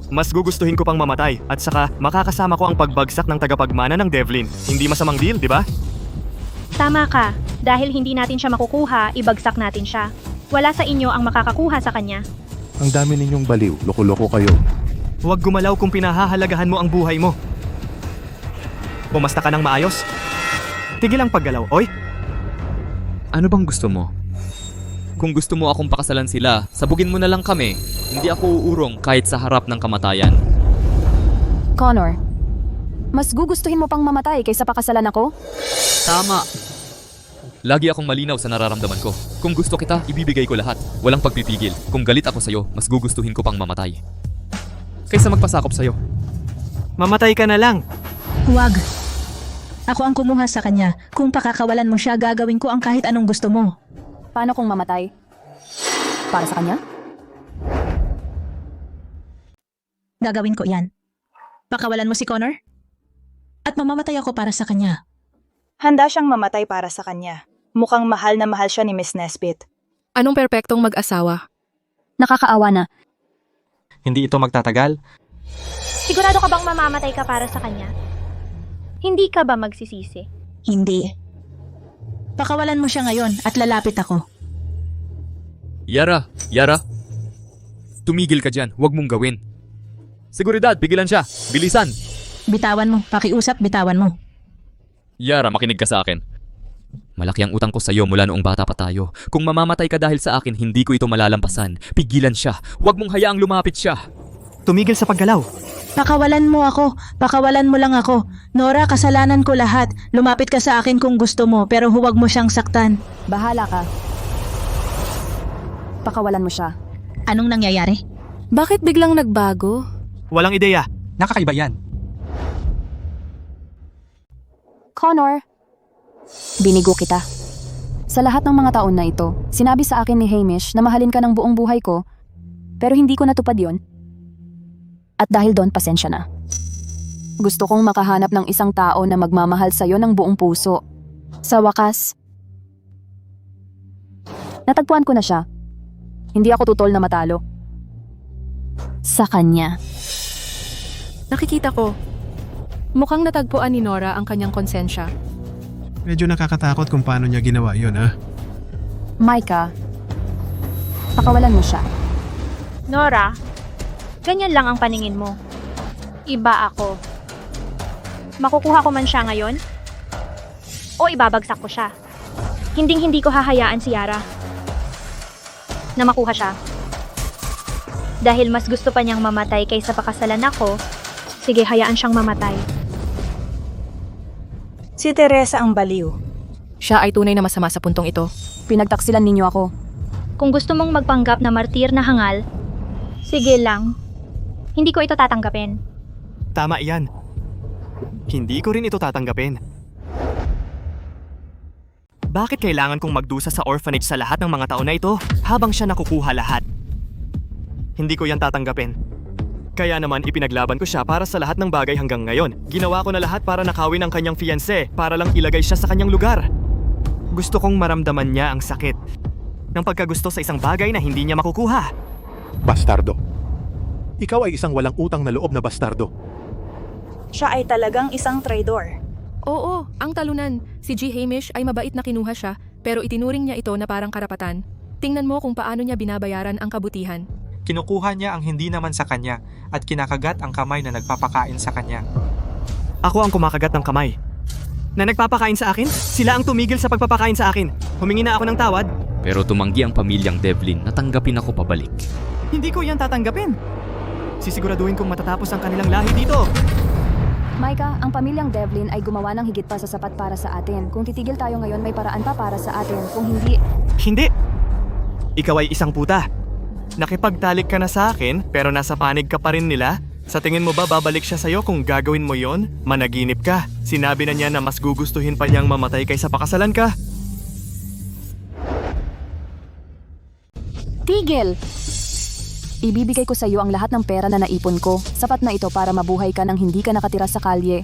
Mas gugustuhin ko pang mamatay at saka makakasama ko ang pagbagsak ng tagapagmana ng Devlin. Hindi masamang deal, di ba? Tama ka. Dahil hindi natin siya makukuha, ibagsak natin siya. Wala sa inyo ang makakakuha sa kanya. Ang dami ninyong baliw, loko-loko kayo. Huwag gumalaw kung pinahahalagahan mo ang buhay mo. Pumasta ka ng maayos. Tigil ang paggalaw, oy. Ano bang gusto mo? Kung gusto mo akong pakasalan sila, sabugin mo na lang kami. Hindi ako uurong kahit sa harap ng kamatayan. Connor, mas gugustuhin mo pang mamatay kaysa pakasalan ako? Tama. Lagi akong malinaw sa nararamdaman ko. Kung gusto kita, ibibigay ko lahat. Walang pagpipigil. Kung galit ako sa'yo, mas gugustuhin ko pang mamatay kaysa magpasakop sa'yo. Mamatay ka na lang. huwag. Ako ang kumuha sa kanya. Kung pakakawalan mo siya, gagawin ko ang kahit anong gusto mo. Paano kung mamatay? Para sa kanya? Gagawin ko yan. Pakawalan mo si Connor? At mamamatay ako para sa kanya. Handa siyang mamatay para sa kanya. Mukhang mahal na mahal siya ni Miss Nesbeth. Anong perpektong mag-asawa? Nakakaawa na. Hindi ito magtatagal. Sigurado ka bang mamamatay ka para sa kanya? Hindi ka ba magsisisi? Hindi. Pakawalan mo siya ngayon at lalapit ako. Yara, tumigil ka dyan. Huwag mong gawin. Seguridad, pigilan siya. Bilisan. Bitawan mo. Pakiusap, bitawan mo. Yara, makinig ka sa akin. Malaki ang utang ko sa iyo mula noong bata pa tayo. Kung mamamatay ka dahil sa akin, hindi ko ito malalampasan. Pigilan siya. Huwag mong hayaang lumapit siya. Tumigil sa paggalaw. Pakawalan mo ako. Pakawalan mo lang ako. Nora, kasalanan ko lahat. Lumapit ka sa akin kung gusto mo, pero huwag mo siyang saktan. Bahala ka. Pakawalan mo siya. Anong nangyayari? Bakit biglang nagbago? Walang ideya. Nakakaiba yan. Connor, binigo kita. Sa lahat ng mga taon na ito, sinabi sa akin ni Hamish na mahalin ka ng buong buhay ko, pero hindi ko natupad yon. At dahil doon, pasensya na. Gusto kong makahanap ng isang tao na magmamahal sa'yo ng buong puso. Sa wakas, natagpuan ko na siya. Hindi ako tutol na matalo. Sa kanya. Nakikita ko. Mukhang natagpuan ni Nora ang kanyang konsensya. Medyo nakakatakot kung paano niya ginawa yun, ha? Micah, pakawalan mo siya. Nora, ganyan lang ang paningin mo. Iba ako. Makukuha ko man siya ngayon? O ibabagsak ko siya? Hinding-hindi ko hahayaan si Yara na makuha siya. Dahil mas gusto pa niyang mamatay kaysa pakasalan ako, sige, hayaan siyang mamatay. Si Teresa ang baliw. Siya ay tunay na masama sa puntong ito. Pinagtaksilan ninyo ako. Kung gusto mong magpanggap na martir na hangal, sige lang. Hindi ko ito tatanggapin. Tama yan. Hindi ko rin ito tatanggapin. Bakit kailangan kong magdusa sa orphanage sa lahat ng mga taon na ito habang siya nakukuha lahat? Hindi ko yan tatanggapin. Kaya naman ipinaglaban ko siya para sa lahat ng bagay hanggang ngayon. Ginawa ko na lahat para nakawin ang kanyang fiancé para lang ilagay siya sa kanyang lugar. Gusto kong maramdaman niya ang sakit ng pagkagusto sa isang bagay na hindi niya makukuha. Bastardo. Ikaw ay isang walang utang na loob na bastardo. Siya ay talagang isang traidor. Oo, ang talunan. Si G. Hamish ay mabait na kinuha siya, pero itinuring niya ito na parang karapatan. Tingnan mo kung paano niya binabayaran ang kabutihan. Kinukuha niya ang hindi naman sa kanya at kinakagat ang kamay na nagpapakain sa kanya. Ako ang kumakagat ng kamay. Na nagpapakain sa akin? Sila ang tumigil sa pagpapakain sa akin. Humingi na ako ng tawad. Pero tumanggi ang pamilyang Devlin na tanggapin ako pabalik. Hindi ko yan tatanggapin. Sisiguraduhin kong matatapos ang kanilang lahi dito. Micah, ang pamilyang Devlin ay gumawa ng higit pa sa sapat para sa atin. Kung titigil tayo ngayon, may paraan pa para sa atin. Kung hindi... Hindi! Ikaw ay isang puta. Nakipagtalik ka na sa akin pero nasa panig ka pa rin nila? Sa tingin mo ba babalik siya sa'yo kung gagawin mo yon? Managinip ka. Sinabi na niya na mas gugustuhin pa niyang mamatay kaysa pakasalan ka. Tigil! Ibibigay ko sa iyo ang lahat ng pera na naipon ko. Sapat na ito para mabuhay ka nang hindi ka nakatira sa kalye.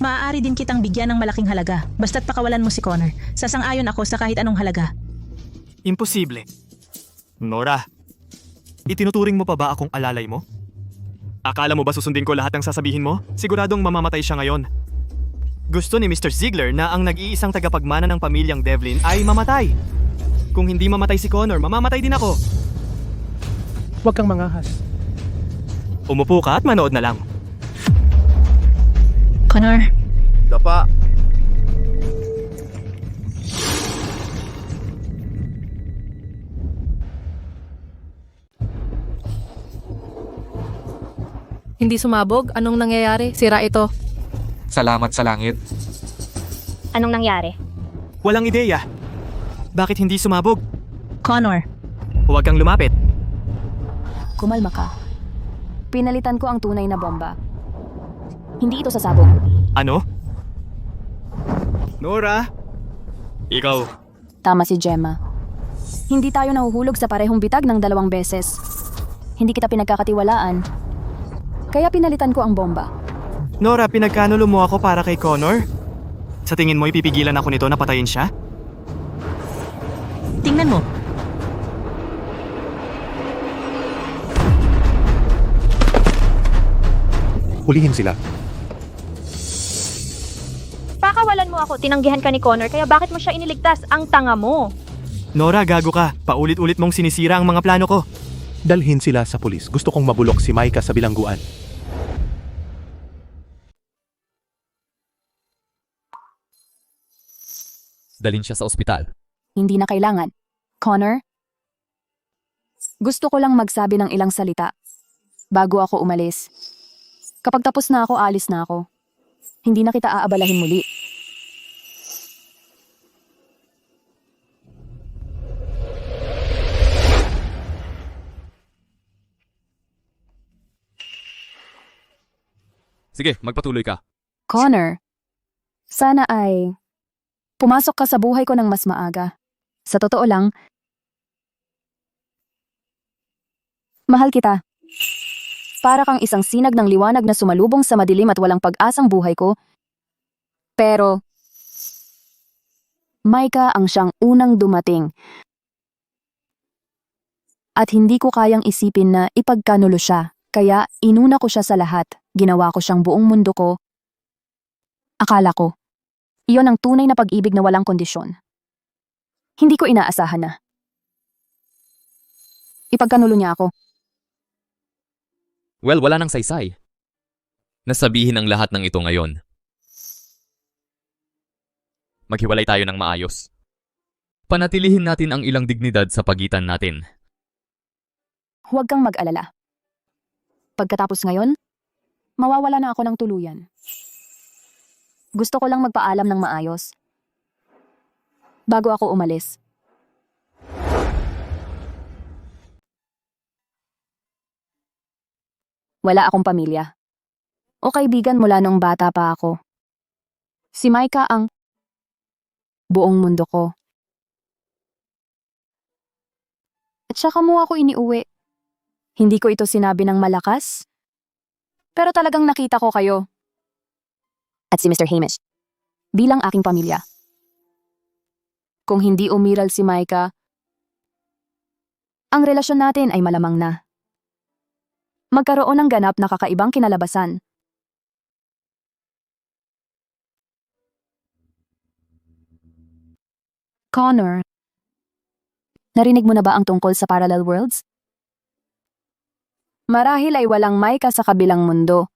Maaari din kitang bigyan ng malaking halaga, basta't pakawalan mo si Connor. Sasang-ayon ako sa kahit anong halaga. Imposible. Nora, itinuturing mo pa ba akong alalay mo? Akala mo ba susundin ko lahat ng sasabihin mo? Siguradong mamamatay siya ngayon. Gusto ni Mr. Ziegler na ang nag-iisang tagapagmana ng pamilyang Devlin ay mamatay. Kung hindi mamatay si Connor, mamamatay din ako. Huwag kang mangahas. Umupo ka at manood na lang. Connor, Dapa. Hindi sumabog? Anong nangyayari? Sira ito. Salamat sa langit. Anong nangyari? Walang ideya. Bakit hindi sumabog? Connor, Huwag kang lumapit. Kumalma ka. Pinalitan ko ang tunay na bomba. Hindi ito sasabog. Ano? Nora? Ikaw. Tama si Gemma. Hindi tayo nahuhulog sa parehong bitag ng 2 beses. Hindi kita pinagkakatiwalaan. Kaya pinalitan ko ang bomba. Nora, pinagkanulo mo ako para kay Connor? Sa tingin mo ipipigilan ako nito na patayin siya? tingnan mo. Hulihin sila. Pakawalan mo ako, tinanggihan ka ni Connor, kaya bakit mo siya iniligtas? Ang tanga mo. Nora, gago ka. Paulit-ulit mong sinisira ang mga plano ko. Dalhin sila sa pulis. Gusto kong mabulok si Micah sa bilangguan. Dalhin siya sa ospital. Hindi na kailangan. Connor? Gusto ko lang magsabi ng ilang salita bago ako umalis. Kapag tapos na ako, alis na ako. Hindi na kita aabalahin muli. Sige, magpatuloy ka. Connor, sana ay pumasok ka sa buhay ko ng mas maaga. Sa totoo lang, mahal kita. Para kang isang sinag ng liwanag na sumalubong sa madilim at walang pag-asang buhay ko. Pero, Micah ang siyang unang dumating. At hindi ko kayang isipin na ipagkanulo siya. Kaya inuna ko siya sa lahat. Ginawa ko siyang buong mundo ko. Akala ko, iyon ang tunay na pag-ibig na walang kondisyon. Hindi ko inaasahan na ipagkanulo niya ako. Well, wala nang saysay. Nasabihin ang lahat ng ito ngayon. Maghiwalay tayo ng maayos. Panatilihin natin ang ilang dignidad sa pagitan natin. Huwag kang mag-alala. Pagkatapos ngayon, mawawala na ako ng tuluyan. Gusto ko lang magpaalam ng maayos. Bago ako umalis. Wala akong pamilya. O kaibigan mula nung bata pa ako. Si Micah ang buong mundo ko. At saka mo ako iniuwi. Hindi ko ito sinabi ng malakas. Pero talagang nakita ko kayo. At si Mr. Hamish. Bilang aking pamilya. Kung hindi umiral si Micah, ang relasyon natin ay malamang na. Magkaroon ng ganap na kakaibang kinalabasan. Connor, narinig mo na ba ang tungkol sa parallel worlds? Marahil ay walang Micah sa kabilang mundo.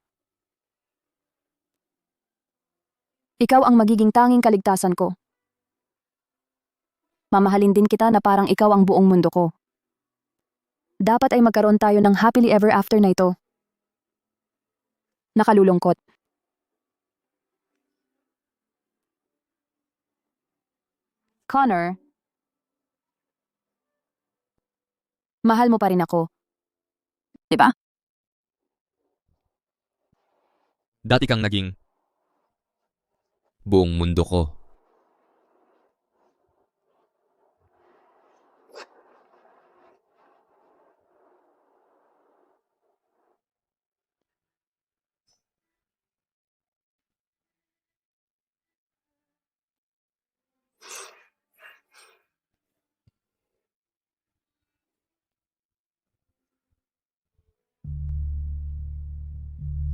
Ikaw ang magiging tanging kaligtasan ko. Mamahalin din kita na parang ikaw ang buong mundo ko. Dapat ay magkaroon tayo ng happily ever after na ito. Nakalulungkot. Connor, mahal mo pa rin ako. Diba? Dati kang naging buong mundo ko.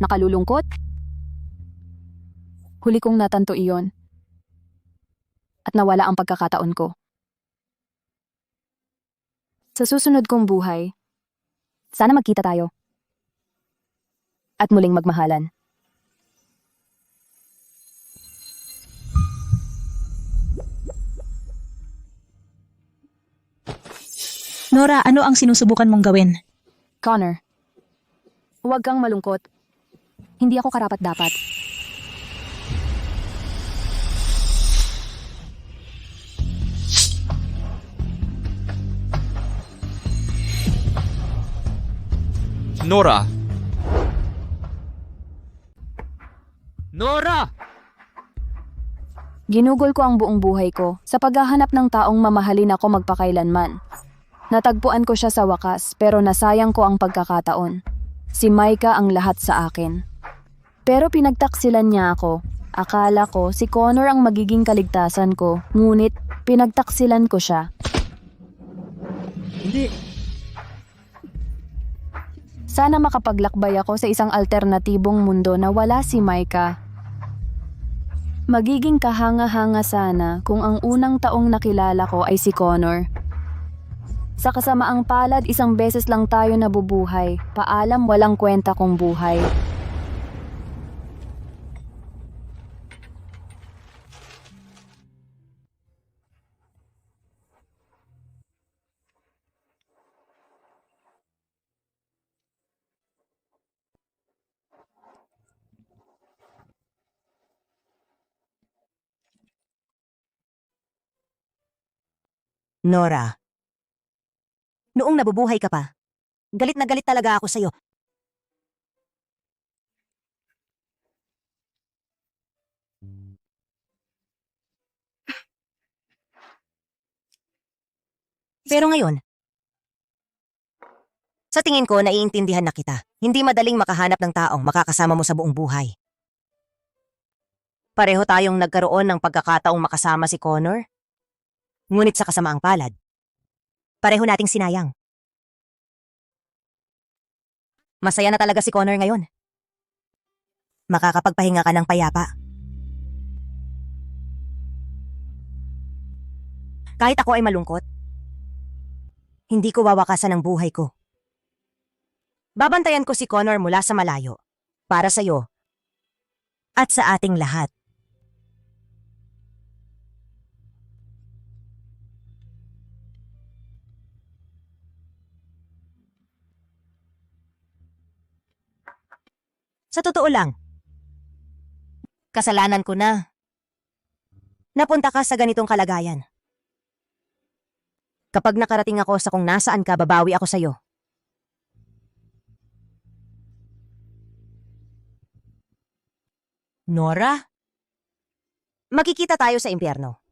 Nakalulungkot? Huli kong natanto iyon. At nawala ang pagkakataon ko. Sa susunod kong buhay, sana magkita tayo. At muling magmahalan. Nora, ano ang sinusubukan mong gawin? Connor, huwag kang malungkot. Hindi ako karapat-dapat. Nora! Nora! Ginugol ko ang buong buhay ko sa paghahanap ng taong mamahalin ako magpakailanman. Natagpuan ko siya sa wakas pero nasayang ko ang pagkakataon. Si Micah ang lahat sa akin. Pero pinagtaksilan niya ako. Akala ko si Connor ang magiging kaligtasan ko, ngunit pinagtaksilan ko siya. Hindi. Sana makapaglakbay ako sa isang alternatibong mundo na wala si Micah. Magiging kahanga-hanga sana kung ang unang taong nakilala ko ay si Connor. Sa kasamaang palad, isang beses lang tayo nabubuhay. Paalam, walang kwenta kong buhay. Nora, noong nabubuhay ka pa, galit na galit talaga ako sa'yo. Pero ngayon, sa tingin ko, naiintindihan na kita. Hindi madaling makahanap ng taong makakasama mo sa buong buhay. Pareho tayong nagkaroon ng pagkakataong makasama si Connor. Ngunit sa kasamaang palad, pareho nating sinayang. Masaya na talaga si Connor ngayon. Makakapagpahinga ka ng payapa. Kahit ako ay malungkot, hindi ko wawakasan ang buhay ko. Babantayan ko si Connor mula sa malayo, para sa'yo, at sa ating lahat. Sa totoo lang, kasalanan ko na. Napunta ka sa ganitong kalagayan. Kapag nakarating ako sa kung nasaan ka, babawi ako sa'yo. Nora? Makikita tayo sa impyerno.